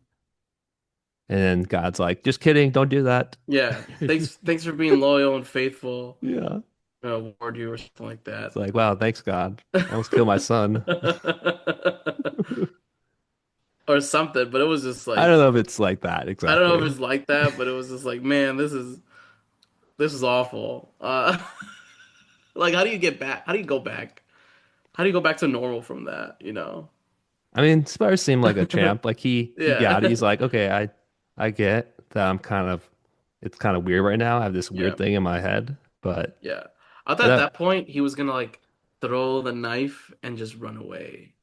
And then God's like, just kidding, don't do that. yeah. Thanks for being loyal and faithful. Yeah. Award you or something like It's that. like, wow, thanks God. I almost killed my son. Or something, but it was just I don't like know if it's like that I don't know if exactly. it's like that, but it was just like, man, this is awful. Like how do you get back? How do you go back? How do you go back to normal from that, you know? I mean, Spurs seemed like a champ. Like he got it. Yeah. He's like, okay, I get that it's kind of weird right now. I have this Yeah. weird thing in my head, but Yeah. I thought at that that point he was gonna like throw the knife and just run away.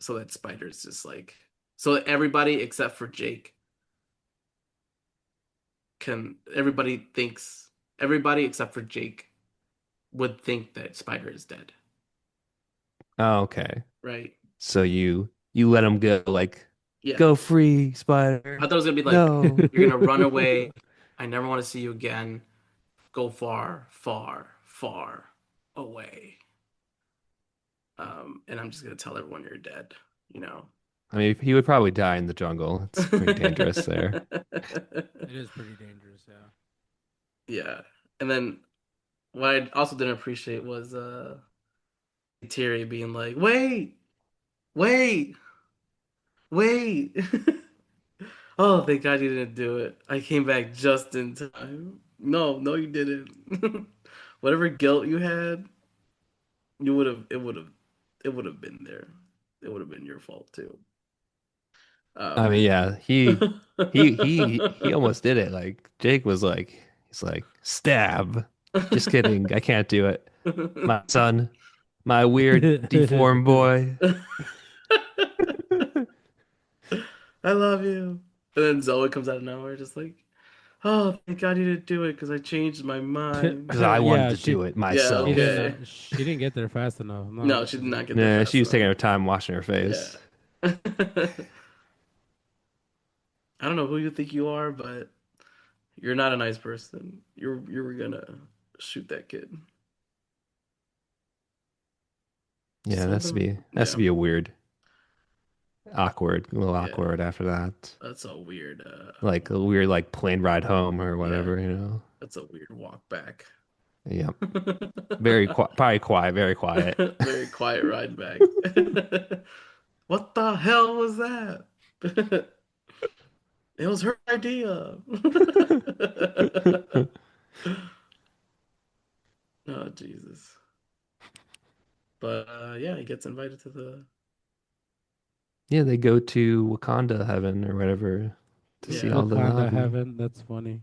So that Spider's just like so that everybody except for Jake can everybody except for Jake would think that Spider is dead, oh, okay. right? So you let him go, like Yeah. go free, I Spider. thought it was gonna be like No. you're gonna run away. I never want to see you again. Go far, far, far away. And I'm just gonna tell everyone you're dead, you know. I mean, he would probably die in the jungle. It's pretty dangerous there. it is pretty dangerous. Yeah. Yeah. And then what I also didn't appreciate was Terry being like, "Wait, wait, wait." Oh, thank God you didn't do it. I came back just in time. No, no, you didn't. Whatever guilt you had, you would have it would have been there. It would have been your fault too. I mean, Um yeah, he almost did it. Like Jake was like, he's like, stab. Just kidding. I can't do it. My son, my weird deformed boy. I love you. And then Zoe comes out of nowhere, just like, "Oh, thank God you didn't do it because I changed my mind." Because I wanted Yeah, to do it Yeah, myself. okay. she didn't get there fast enough. No, No, she did not get there Yeah, fast she was enough. taking her time washing her Yeah. face. I don't know who you think you are, but you're not a nice person. You're gonna shoot that kid. Yeah, Something. that's to Yeah. be a weird, awkward, a little Yeah. awkward after that. That's a weird. Like a weird like plane ride home or Yeah. whatever, you know. That's a weird walk back. Yeah, very quiet, probably quiet, very quiet. Very quiet ride back. What the hell was that? It was her idea. Oh, Jesus. But yeah, he gets invited to the Yeah, they go to Wakanda heaven or whatever to see yeah, all the Wakanda Na'vi. heaven. That's funny.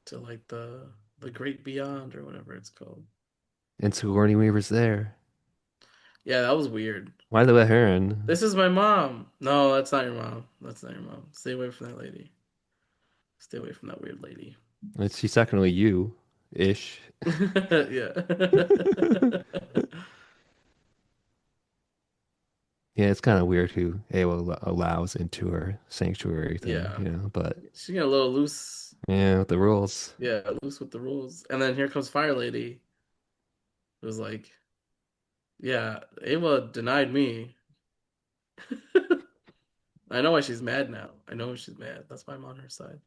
to like the Great Beyond or whatever it's called. And Sigourney Weaver's there. Yeah, that was weird. Why they let her in? This is my mom. No, that's not your mom. That's not your mom. Stay away from that lady. Stay away from that weird lady. She's technically you, ish. Yeah. Yeah, it's kind of weird who Awa allows into her sanctuary thing, Yeah. you know. But She got a little loose. yeah, with the rules. Yeah, loose with the rules. And then here comes Fire Lady. It was like, yeah, Ava denied me. I know why she's mad now. I know she's mad. That's why I'm on her side.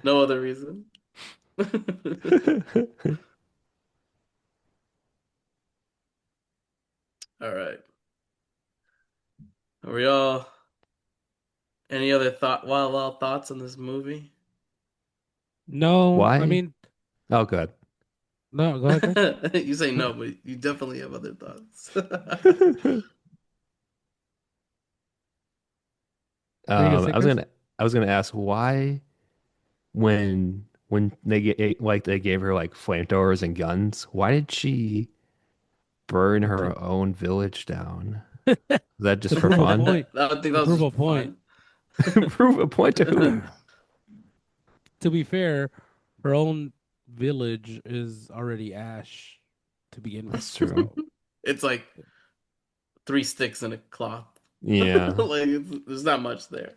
No other reason. All right. Are we all any other wild thoughts on this movie? No, I Why? mean, Oh, good. no. Go ahead, Chris. You say no, but you definitely have other thoughts. What are you gonna say, I was Chris? gonna ask why when they gave her like flamethrowers and guns, why did she burn her own village down? Is that just To for prove a fun? point. I think To that was prove just a for point. fun. Prove a point to who? To be fair, her own village is already ash to begin with. That's true. So It's like three sticks and a cloth. Yeah, Like there's not much there.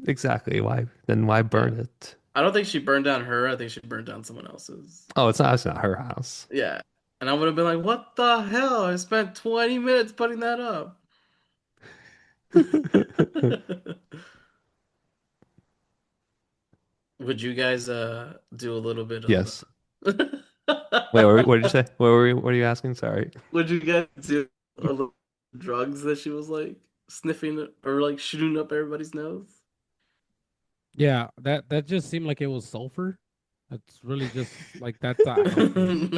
exactly. Why then why Yeah. burn it? I don't think she burned down her. I think she burned down someone else's. Oh, it's not her house. Yeah. And I would have been like, what the hell? I spent 20 minutes putting that up. Would you guys do a little bit of Yes. Wait, what did you say? What are you asking? Sorry. would you guys do a little drugs that she was like sniffing or like shooting up everybody's nose? yeah, that just seemed like it was sulfur. That's really just like that's not healthy.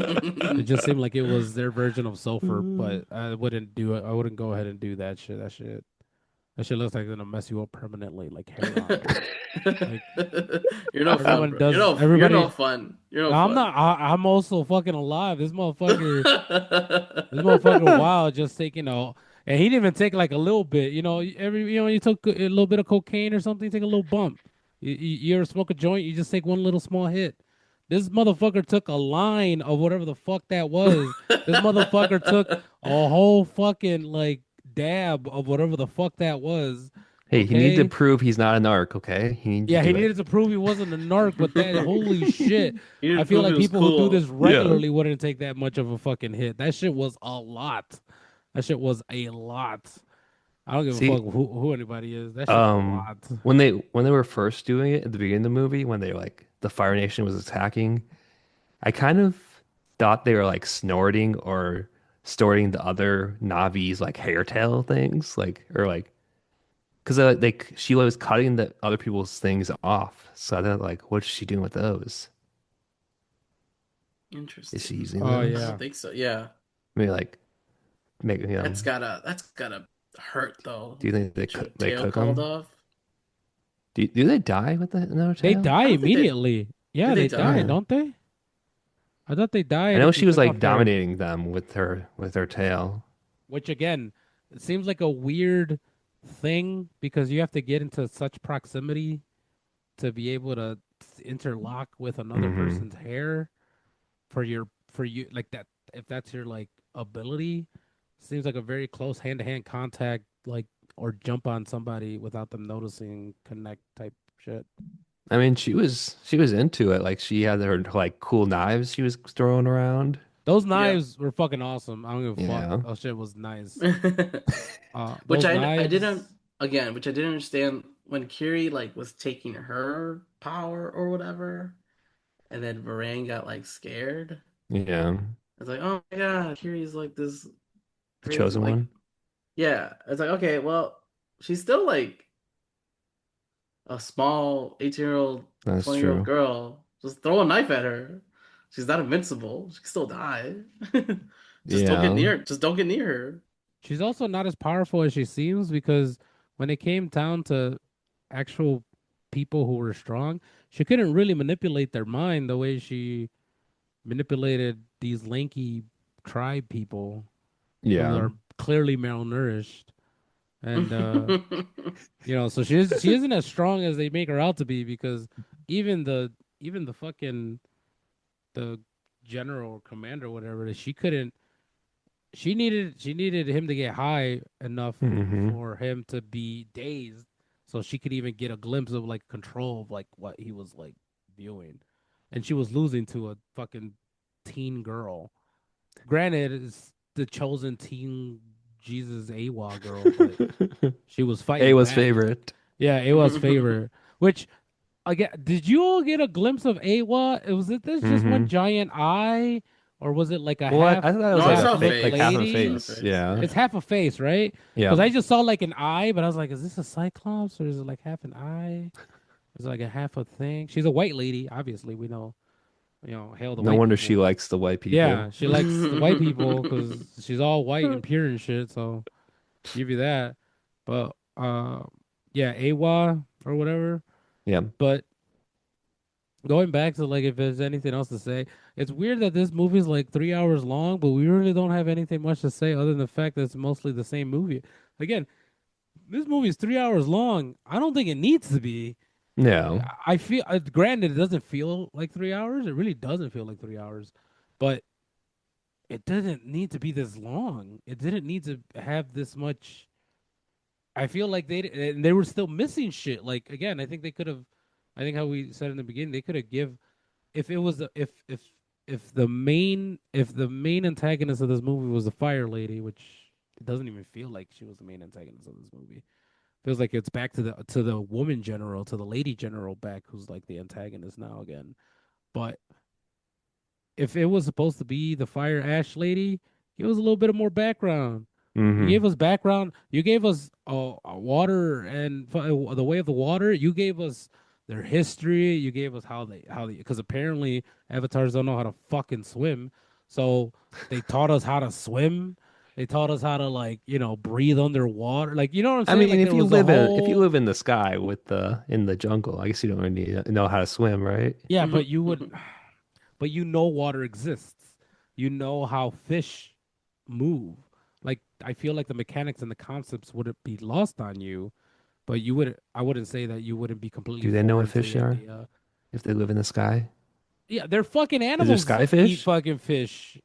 It just seemed like it was their version of sulfur, but I wouldn't do it. I wouldn't go ahead and do that shit. That shit looks like it's gonna mess you up permanently, like heroin. Like You're no fun, everyone bro. does. You're no Everybody. fun. You're no I'm fun. not. I'm also fucking alive. This motherfucker wild just taking and he didn't even take like a little bit. You took a little bit of cocaine or something, you take a little bump. You ever smoke a joint? You just take one little small hit. This motherfucker took a line of whatever the fuck that was. This motherfucker took a whole fucking like dab of whatever the fuck that was. Hey, he needed to Okay. prove he's not a narc, okay? He needed to Yeah, he do it. needed to prove he wasn't a narc, but that holy shit. You I didn't feel prove he like was people who do this cool. Yeah. regularly wouldn't take that much of a fucking hit. That shit was a lot. That shit was a lot. I don't give a See, fuck who anybody is. That shit's a lot. when they were first doing it at the beginning of the movie, when they like the Fire Nation was attacking, I kind of thought they were like snorting or snorting the other Navi's like hair tail things, like or like because she was cutting the other people's things off. So I thought like, what's she doing with those? Is she Interesting. using Oh I those? don't yeah. think so. Yeah. Maybe like make That's gotta hurt though. do you think Get your they tail cook called them? off. Do they die with the They tail? die I don't think they immediately. did Yeah, they they die, Yeah. die? don't they? I thought they I died know if you she was took like off their dominating them with her tail. which again, it seems like a weird thing because you have to get into such proximity to be able to interlock with another Hmm. person's hair for you like that if that's your like ability seems like a very close hand-to-hand contact like or jump on somebody without them noticing connect type shit. I mean, she was into it. Like she had her like cool knives she was throwing around. Those Yeah. knives were fucking awesome. I don't give a fuck. Yeah. That shit was nice. Which Those I didn't knives. again, which I didn't understand when Kiri like was taking her power or whatever, and then Varane got like scared. Yeah. It's like, oh my God, Kiri's like this The crazy chosen like one. yeah. It's like, okay, well, she's still like a small 18-year-old, That's 20-year-old true. girl. Just throw a knife at her. She's not invincible. She can still die. Just don't get Yeah. near. Just don't get near her. She's also not as powerful as she seems because when it came down to actual people who were strong, she couldn't really manipulate their mind the way she manipulated these lanky tribe people who Yeah. are clearly malnourished. And so she isn't as strong as they make her out to be because even the even the fucking the general or commander, whatever it is, she needed him to get high enough Hmm. for him to be dazed so she could even get a glimpse of like control of like what he was like viewing. And she was losing to a fucking teen girl. Granted, it's the chosen teen Jesus AWA girl, but she was A fighting was back. favorite. Yeah, AWA's favor. Which again, did you all get a glimpse of AWA? Was it this just one Hmm. giant eye, or was it like a Well, I thought it was No, like I a saw a fa half-looked like half face. a I saw a lady? face. face. Yeah. It's half a face, right? Yeah. Because I just saw like an eye, but I was like, is this a cyclops or is it like half an eye? Is it like a half a thing? She's a white lady, obviously. We know, hail the No white wonder she people. likes the white Yeah, people. she likes the white people because she's all white and pure and shit. So give you that. But yeah, AWA or whatever. Yeah. But going back to like if there's anything else to say, it's weird that this movie's like 3 hours long, but we really don't have anything much to say other than the fact that it's mostly the same movie. Again, this movie is 3 hours long. I don't think it needs to be. Yeah. I feel, granted, it doesn't feel like 3 hours. It really doesn't feel like 3 hours, but it doesn't need to be this long. It didn't need to have this much. I feel like they were still missing shit. Like again, I think they could have. I think how we said in the beginning, they could have give if it was if the main antagonist of this movie was the fire lady, which it doesn't even feel like she was the main antagonist of this movie. Feels like it's back to the woman general, to the lady general back, who's like the antagonist now again. But if it was supposed to be the fire ash lady, give us a little bit of more background. You Hmm. gave us background. You gave us water and the way of the water. You gave us their history. You gave us how they because apparently avatars don't know how to fucking swim. So they taught us how to swim. They taught us how to like breathe underwater. Like what I'm I saying. mean, Like if there you was a live whole in the sky with the in the jungle, I guess you don't really need to know how to swim, right? yeah, but you would but water exists. You know how fish move. Like I feel like the mechanics and the concepts wouldn't be lost on you, but I wouldn't say that you wouldn't be completely Do they know what foreign to fish the are idea. if they live in the sky? Yeah, they're fucking Is there animals eat skyfish? fucking fish.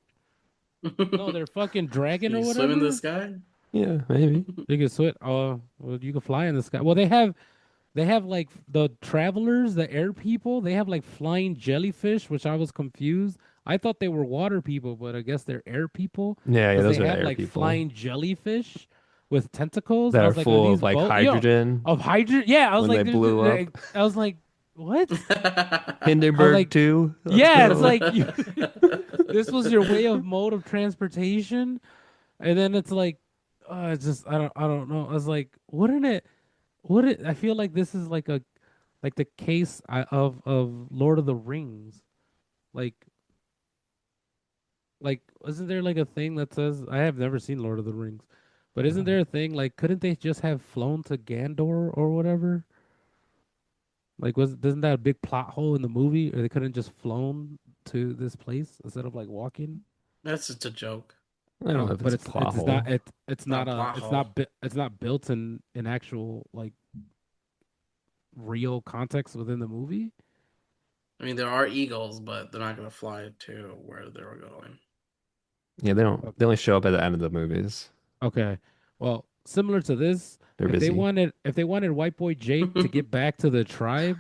No, they're fucking Can dragon or you swim in the whatever. sky? Yeah, maybe. You can swim. Oh, well, you can fly in the sky. Well, they have like the travelers, the air people. They have like flying jellyfish, which I was confused. I thought they were water people, but I guess they're air people Yeah, yeah, because they those are the have air like people flying jellyfish with tentacles. that I are was like, are full of these like boat? hydrogen Of hydrogen? Yeah, I was when like, they blew up. I was like, what? I was Hindenburg like, too. Let's yeah, it's go. like this was your way of mode of transportation, and then it's like, it's just I don't know. I was like, wouldn't it? Would it? I feel like this is like the case of Lord of the Rings. Like isn't there like a thing that says I have never seen Lord of the Rings, but isn't there a thing like couldn't they just have flown to Gandor or whatever? Like doesn't that a big plot hole in the movie, or they couldn't just flown to this place instead of like walking? That's just a joke. I don't know if but it's a plot it's not hole. it's Not not a plot hole. it's not built in actual like real context within the movie. I mean, there are eagles, but they're not gonna fly to where they were going. Yeah, they don't. O- They only show up at the end of the movies. Okay, well, similar to this, They're busy. if they wanted White Boy Jake to get back to the tribe,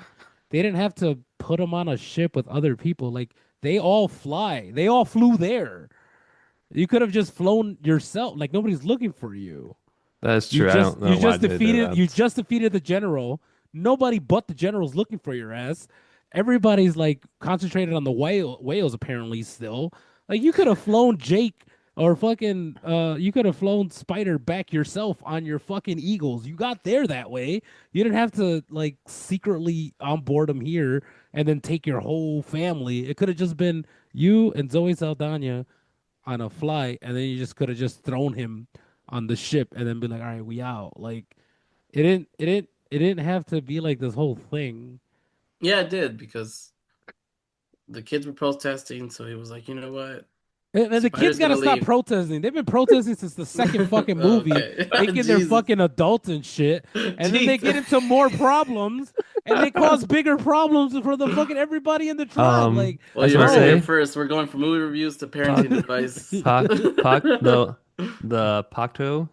they didn't have to put him on a ship with other people. Like they all fly, they all flew there. You could have just flown yourself. Like nobody's looking for you. That is true. I don't know why they did You that. just defeated the general. Nobody but the general's looking for your ass. Everybody's like concentrated on the whales apparently still. Like you could have flown Jake or fucking you could have flown Spider back yourself on your fucking eagles. You got there that way. You didn't have to like secretly onboard them here and then take your whole family. It could have just been you and Zoe Saldana on a flight, and then you just could have just thrown him on the ship, and then be like, "All right, we out." Like it didn't have to be like this whole thing. Yeah, it did because the kids were protesting, so he was like, you know what? And the kids Spider's gotta gonna stop leave. protesting. They've been protesting since the second fucking movie, Okay. thinking they're Jesus. fucking adults and shit. And then they get Jesus. into more problems, and they cause bigger problems for the fucking everybody in the tribe. Like, I Well, was you gonna heard it here bro, say, first. We're going from movie reviews to Pac, parenting advice. Pac, the Pacto,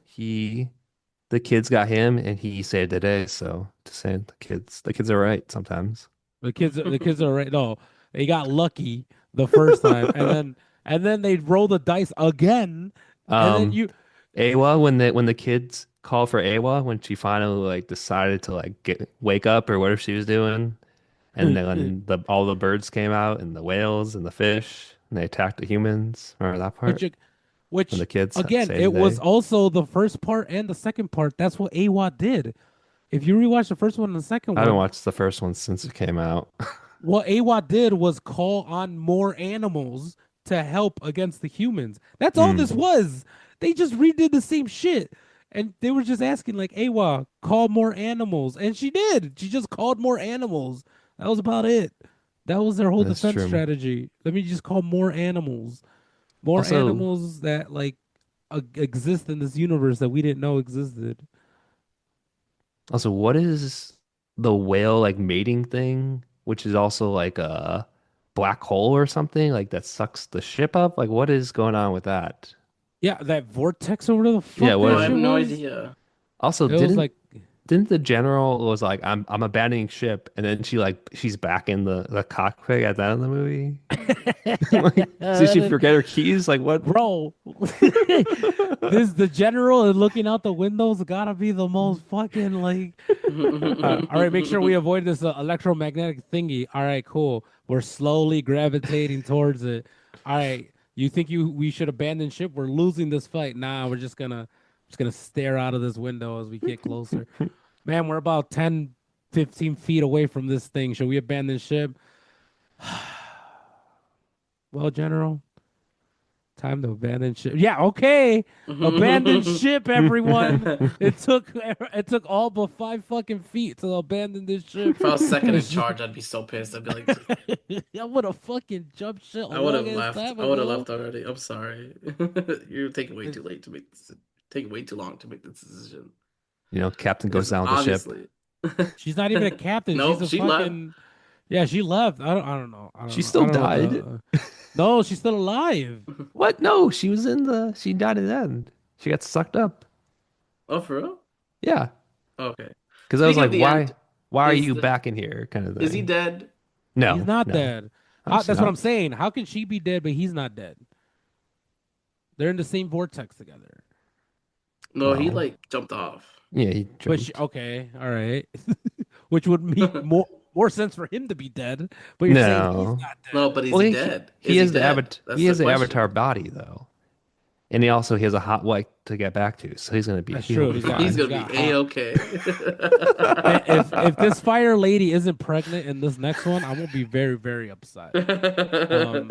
the kids got him, and he saved the day. So to say the kids are right sometimes. the kids are right. No, they got lucky the first time, and then they roll the dice again, and then Um, you Awa, when the kids called for Awa, when she finally like decided to like wake up or whatever she was doing, and then when all the birds came out and the whales and the fish and they attacked the humans. Remember that which part when which the kids again, saved it the was day? also the first part and the second part. That's what Awa did. If you rewatch the first one and the second I haven't one, watched the first one since it came out. what Awa did was call on more animals to help against the humans. That's all this Mm, was. They just redid the same shit. And they were just asking, like, Awa, call more animals. And she did. She just called more animals. That was about it. That was their whole that's defense true. strategy. Let me just call more animals. More Also, animals that, like, exist in this universe that we didn't know existed. what is the whale like mating thing, which is also like a black hole or something like that sucks the ship up? Like, what is going on with that? Yeah, that vortex or whatever the Yeah, fuck Oh, that I have shit whatever. no was. idea. Also, It was like, didn't the general was like, I'm abandoning ship, and then she's back in the cockpit at the end of the movie? Like, did she forget her keys? Like what? bro, this the general and looking out the windows gotta be the most fucking like. All right, make sure we avoid this electromagnetic thingy. All right, cool. We're slowly gravitating towards it. All right, you think we should abandon ship? We're losing this fight. Nah, we're just gonna stare out of this window as we get closer. Man, we're about 10, 15 feet away from this thing. Should we abandon ship? Well, General, time to abandon ship. Yeah, okay. Abandon ship, everyone. It took all but 5 fucking feet to abandon this ship. If I was second in charge, I'd be so pissed. I'd be like, I would have fucking jumped shit a I would have long ass left. time I would have ago. left already. I'm sorry. You're taking way too late to make this. Taking way too long to make this decision. Captain goes Because down with the ship. obviously, She's not even a captain. She's nope, a she left. fucking yeah. She left. I don't know. She I still don't know died. the. No, she's still alive. What? No, she was in the. She died at the end. She got sucked up. Oh, for real? Yeah, Okay. because I was Speaking of like, the end, why are is you the back in here? Kind of is he thing. dead? He's No, not no, dead. obviously That's what I'm not. saying. How can she be dead but he's not dead? They're in the same vortex together. No, he Well, like jumped off. yeah, he But she, jumped. okay, all right, which would make more sense for him to be dead. But you're saying he's No. not No, dead. but is Well, he dead? he Is he is the dead? he That's the has the avatar question. body though, and he has a hot wife to get back to, so That's he'll true. be He's He's fine. gonna got be hot. a-okay. Man, if this fire lady isn't pregnant in this next one, I'm gonna be very very upset. Um,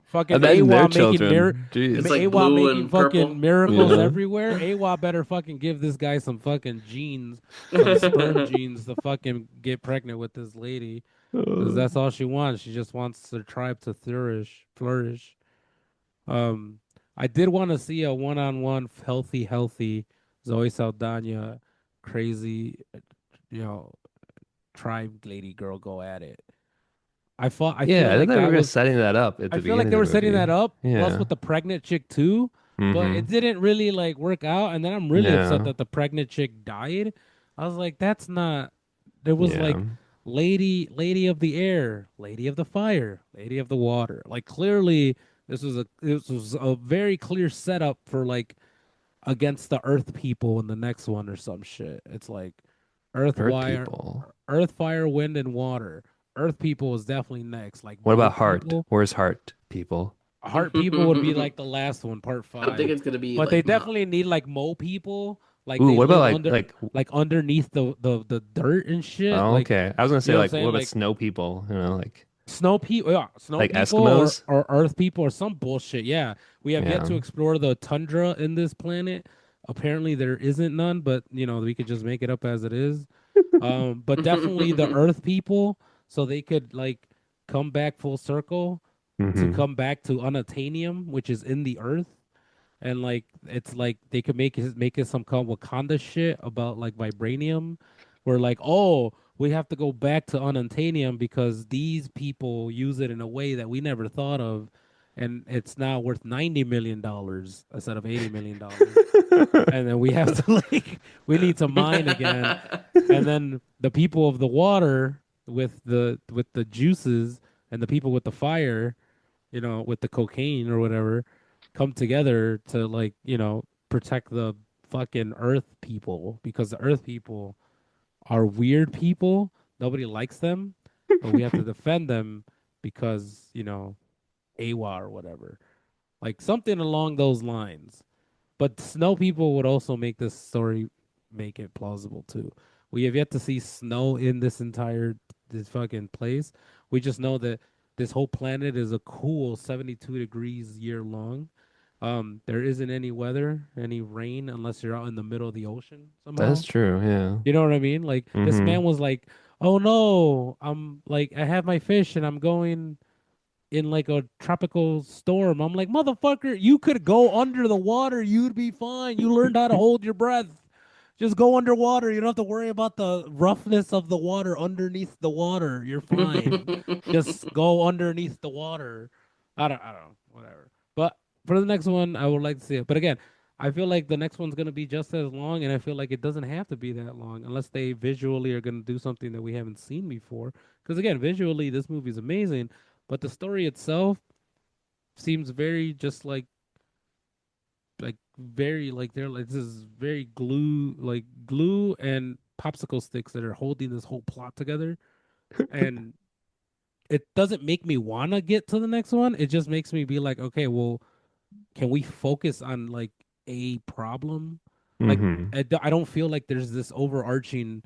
fucking Imagine their Awa children. Jeez. It's like Awa blue making and fucking purple. miracles Yeah. everywhere. Awa better fucking give this guy some fucking genes, some sperm genes to fucking get pregnant with this lady. Because that's all she wants. She just wants her tribe to flourish. Um, I did want to see a one-on-one healthy Zoe Saldana crazy, you know, tribe lady girl go at it. I Yeah, feel I thought like they that were was setting that up at I the feel like beginning they of were the setting that movie. up, plus Yeah. with the pregnant chick too, but it Mm-hmm. didn't really like work out. And then I'm really upset Yeah. that the pregnant chick died. I was like, that's not. There was Yeah. like, lady of the air, lady of the fire, lady of the water. Like clearly, this was a very clear setup for like against the Earth people in the next one or some shit. It's like Earth Wire, people. Earth, Fire, Wind, and Water. Earth people is definitely next. Like What Mo about Heart? people, Where's Heart people? Heart people would be like the last one, part I think five. it's gonna be But they like Mo. definitely need like Mo people. Like Ooh, they what about live under like like underneath the dirt and shit. oh, Like okay. I was gonna you say know what I'm like what saying? about Like snow people? You know, snow like people Eskimos? or earth people or some bullshit. Yeah. We have yet Yeah. to explore the tundra in this planet. Apparently there isn't none, but we could just make it up as it is. But definitely the earth people, so they could like come back full circle to Mm-hmm. come back to unobtainium, which is in the earth. And like it's like they could make it some kind of Wakanda shit about like vibranium, where like, oh, we have to go back to unobtainium because these people use it in a way that we never thought of, and it's now worth $90 million instead of $80 million. And then we have to like we need to mine again, and then the people of the water with the juices, and the people with the fire, with the cocaine or whatever, come together to like, protect the fucking earth people, because the earth people are weird people. Nobody likes them, but we have to defend them because, AWA or whatever. Like something along those lines. But snow people would also make this story make it plausible too. We have yet to see snow in this fucking place. We just know that this whole planet is a cool 72 degrees year long. There isn't any weather, any rain unless you're out in the middle of the ocean That's somehow. true, yeah. You know what I mean? Like this Mm-hmm. man was like, "Oh no, I'm like I have my fish and I'm going in like a tropical storm." I'm like, motherfucker, you could go under the water. You'd be fine. You learned how to hold your breath. Just go underwater. You don't have to worry about the roughness of the water underneath the water. You're fine. Just go underneath the water. I don't know. Whatever. But for the next one, I would like to see it. But again, I feel like the next one's gonna be just as long, and I feel like it doesn't have to be that long unless they visually are gonna do something that we haven't seen before. Because again, visually, this movie is amazing, but the story itself seems very just like very like they're like this is very glue and popsicle sticks that are holding this whole plot together. And it doesn't make me wanna get to the next one. It just makes me be like, okay, well, can we focus on like a problem? Like Mm-hmm. I don't feel like there's this overarching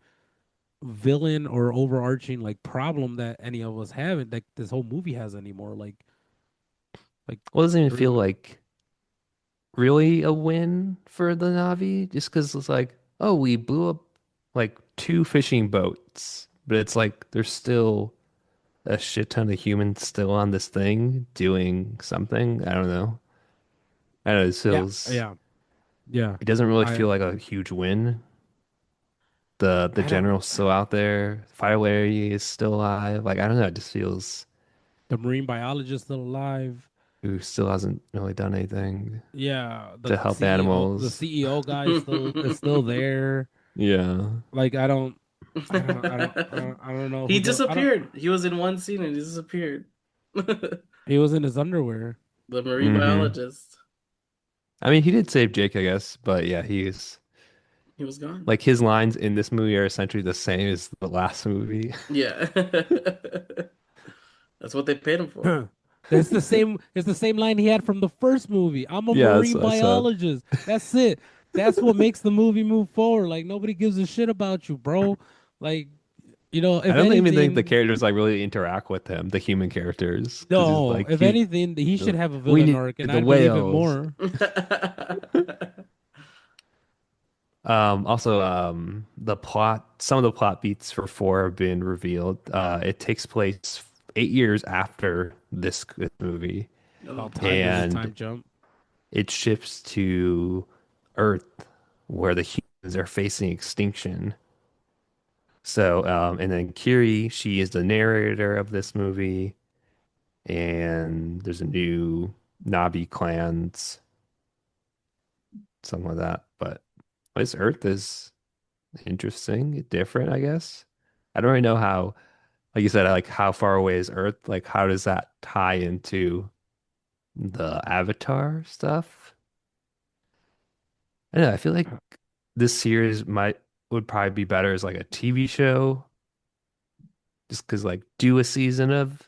villain or overarching like problem that any of us have, and like this whole movie has anymore. Like Well, it doesn't even there, feel like really a win for the Na'vi, just because it's like, oh, we blew up like two fishing boats, but it's like there's still a shit ton of humans still on this thing doing something. I don't know. I don't know, yeah, yeah, yeah. it doesn't really I feel like a huge win. The I don't. general's still out there. Fire Larry is still alive. Like I don't know, it just feels The marine biologist still alive. who still hasn't really done anything Yeah, to help The animals. CEO guy is still there. Yeah. Like I don't know He who the I don't. disappeared. He was in one scene and he disappeared. The He was in his underwear. marine Hmm. biologist. I mean, he did save Jake, I guess, but yeah, he's He was gone. like his lines in this movie are essentially the same as the last movie. Yeah. That's what they paid him for. That's the same. It's the same line he had from the first movie. I'm a Yeah, that's marine what I said. biologist. That's it. That's what makes the movie move forward. Like nobody gives a shit about you, bro. Like I if don't even think the anything, characters like really interact with him, the human characters, because he's no. like If anything, he should have a we villain need arc, and the I'd believe it whales. more. Also, the plot, some of the plot beats for four have been revealed. It takes place 8 years after this movie, Oh, About time. There's a and time jump. it shifts to Earth where the humans are facing extinction. So, and then Kiri, she is the narrator of this movie, and there's a new Navi clans, something like that. But this Earth is interesting, different, I guess. I don't really know how, like you said, like how far away is Earth? Like, how does that tie into the Avatar stuff? I don't know. I feel like this series might would probably be better as like a TV show, just because like do a season of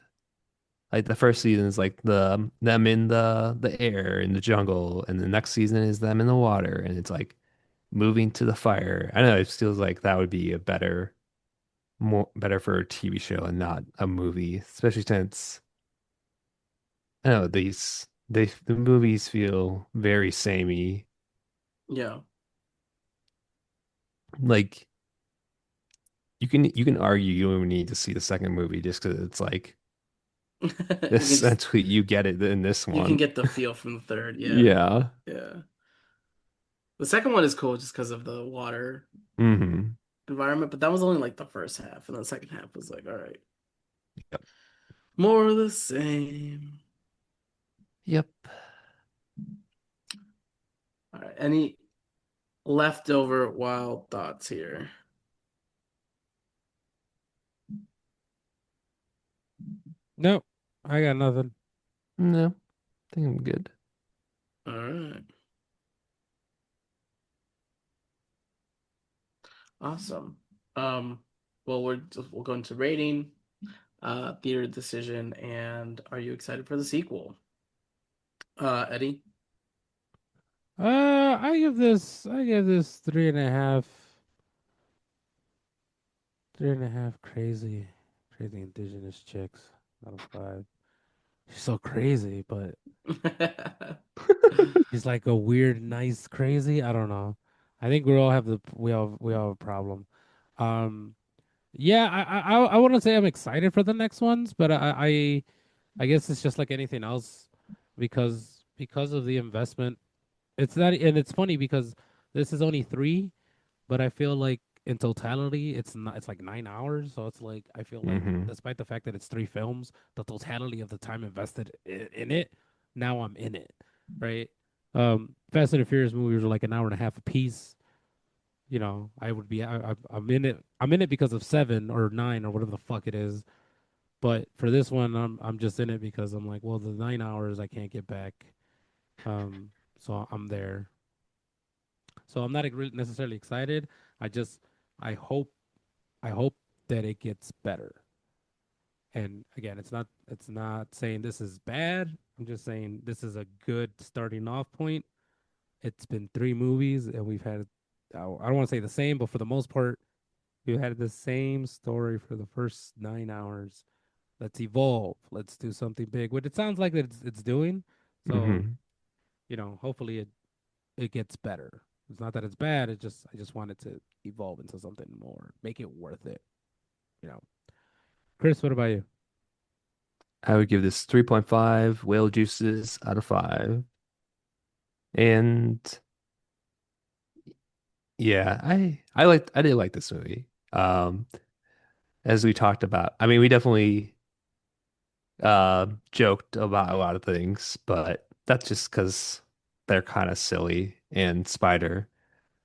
like the first season is like them in the air in the jungle, and the next season is them in the water, and it's like moving to the fire. I don't know. It feels like that would be a better for a TV show and not a movie, especially since I don't know the movies feel very samey. Yeah. Like you can argue you don't even need to see the second movie just because it's like You can just essentially you get it in this you can one. get the feel from the third. Yeah. Yeah. Yeah. The second one is cool just because of the water Hmm. environment, but that was only like the first half, and the second half was like, all right, Yep. more of the same. Yep. All right. Any leftover wild thoughts here? Nope, I got nothing. No, I think I'm good. All right. Awesome. Um, well, we'll go into rating, theater decision, and are you excited for the sequel? Eddie? I give this 3.5. 3.5 crazy indigenous chicks out of 5. She's so crazy, but she's like a weird, nice crazy. I don't know. I think we all have a problem. Um, yeah, I wouldn't say I'm excited for the next ones, but I guess it's just like anything else, because of the investment. It's not, and it's funny because this is only three, but I feel like in totality, it's not. It's like 9 hours, so it's like I feel like Hmm. despite the fact that it's three films, the totality of the time invested in it, now I'm in it, right? Fast and the Furious movies are like an hour and a half a piece. I would be. I'm in it. I'm in it because of 7 or 9 or whatever the fuck it is. But for this one, I'm just in it because I'm like, well, the 9 hours I can't get back. So I'm there. So I'm not really necessarily excited. I just I hope I hope that it gets better. And again, it's not saying this is bad. I'm just saying this is a good starting off point. It's been 3 movies and we've had I don't want to say the same, but for the most part, we've had the same story for the first 9 hours. Let's evolve. Let's do something big. What it sounds like that it's doing. So, Hmm. hopefully it gets better. It's not that it's bad. I just want it to evolve into something more, make it worth it. You know, Chris, what about you? I would give this 3.5 whale juices out of 5. And yeah, I did like this movie. As we talked about. I mean, we definitely joked about a lot of things, but that's just because they're kind of silly. And Spider,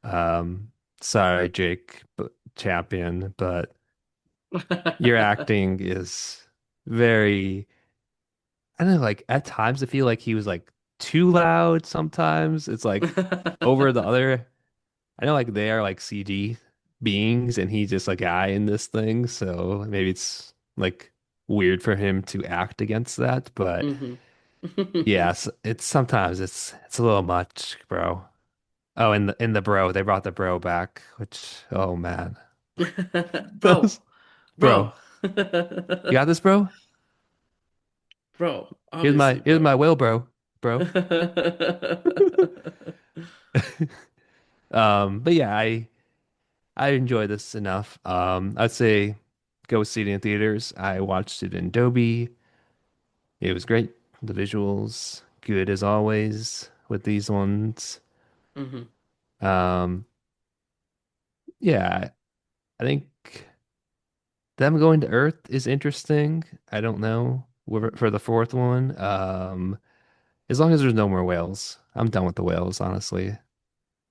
um, sorry, Jake, but champion, but your acting is very, I don't know, like at times I feel like he was like too loud sometimes. It's like over the other, I know like they are like CG beings and he's just a guy in this thing, so maybe it's like weird for him to act against that, but hmm yes, it's sometimes it's a little much, bro. Oh, and the bro, they brought the bro back, which oh man. That Bro, was bro, bro. You got this, bro? bro, obviously, Here's my bro. whale, bro. Bro. But yeah, I enjoy this enough. I'd say go see it in theaters. I watched it in Dolby. It was great. The visuals, good as always. with these ones. Hmm. Um, yeah, I think them going to Earth is interesting. I don't know for the fourth one. As long as there's no more whales, I'm done with the whales, honestly.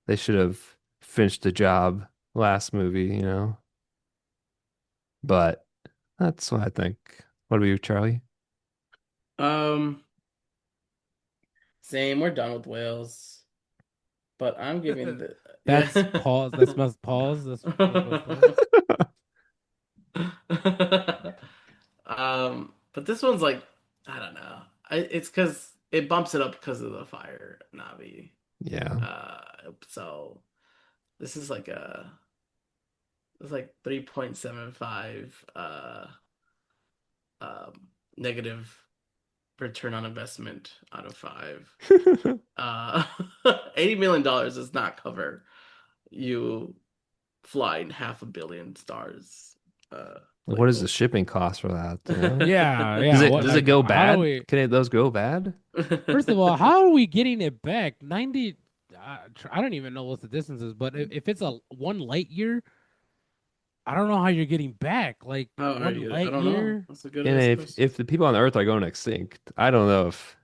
They should have finished the job last movie, you know. But that's what I think. What about you, Charlie? Um, Same. We're done with whales, but I'm giving the That's yeah. pause. That's must pause. That's must pause. But this one's like, I don't know. It's because it bumps it up because of the fire Navi. Yeah. Uh, so this is like it's like 3.75 negative return on investment out of five. Uh, $80 million does not cover you flying 500 million stars. What Like is the shipping cost for that, you know? Yeah, Does yeah. it What does it like go how do bad? we? Can those go bad? First of all, how are we getting it back? 90. I don't even know what the distance is, but if it's a 1 light year, I don't know how you're getting back. Like How are one you? I light don't know. year. That's a good And ass if question. the people on Earth are going extinct, I don't know if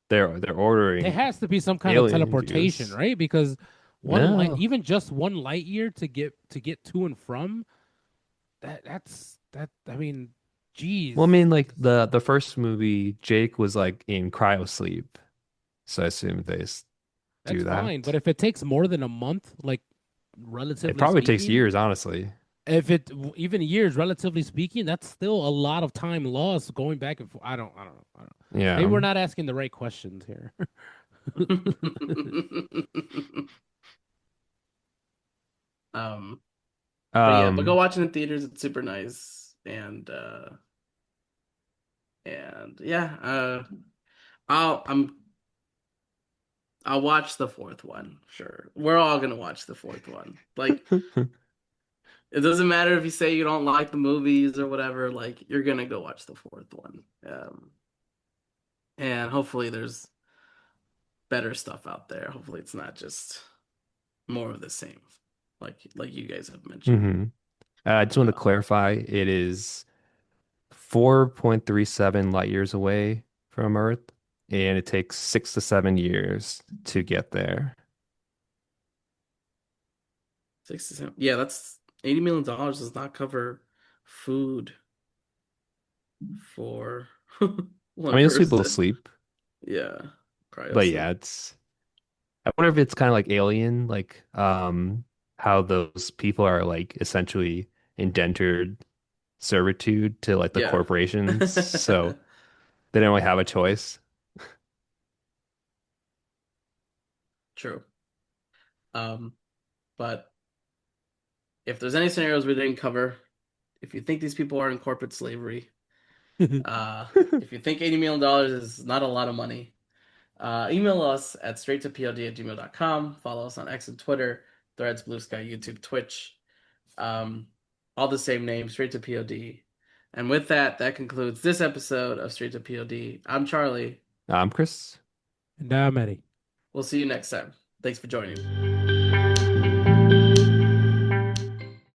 they're There ordering has to be some kind of alien teleportation, juice. right? Because No. even just 1 light year to get to and from that. I mean, Well, I geez, mean, like the first movie, Jake was like in cryo sleep, so I assume that's do fine. But that. if it takes more than a month, like It relatively probably takes speaking, years, honestly. if it even years, relatively speaking, that's still a lot of time lost going back and forth. I don't know. Maybe Yeah. we're not asking the right questions here. Um, but yeah, but go Um, watch it in theaters. It's super nice, and yeah, I'll I'm I'll watch the fourth one. Sure, we're all gonna watch the fourth one. Like it doesn't matter if you say you don't like the movies or whatever. Like you're gonna go watch the fourth one. And hopefully there's better stuff out there. Hopefully it's not just more of the same, like you guys have mentioned. hmm I just want to Uh, clarify, it is 4.37 light years away from Earth, and it takes 6 to 7 years to get there. 67. Yeah, that's $80 million does not cover food for I one mean, those people person. sleep, Yeah, cryo but sleep. yeah, I wonder if it's kind of like Alien, like how those people are like essentially indentured servitude to like the Yeah. corporations, so they don't really have a choice. True. Um, but if there's any scenarios we didn't cover, if you think these people are in corporate slavery, uh, if you think $80 million is not a lot of money, email us at straight2pod@gmail.com. Follow us on X and Twitter, Threads, Blue Sky, YouTube, Twitch. Um, all the same name, Straight to POD. And with that, that concludes this episode of Straight to POD. I'm Charlie. Chris. And I'm Eddie. We'll see you next time. Thanks for joining.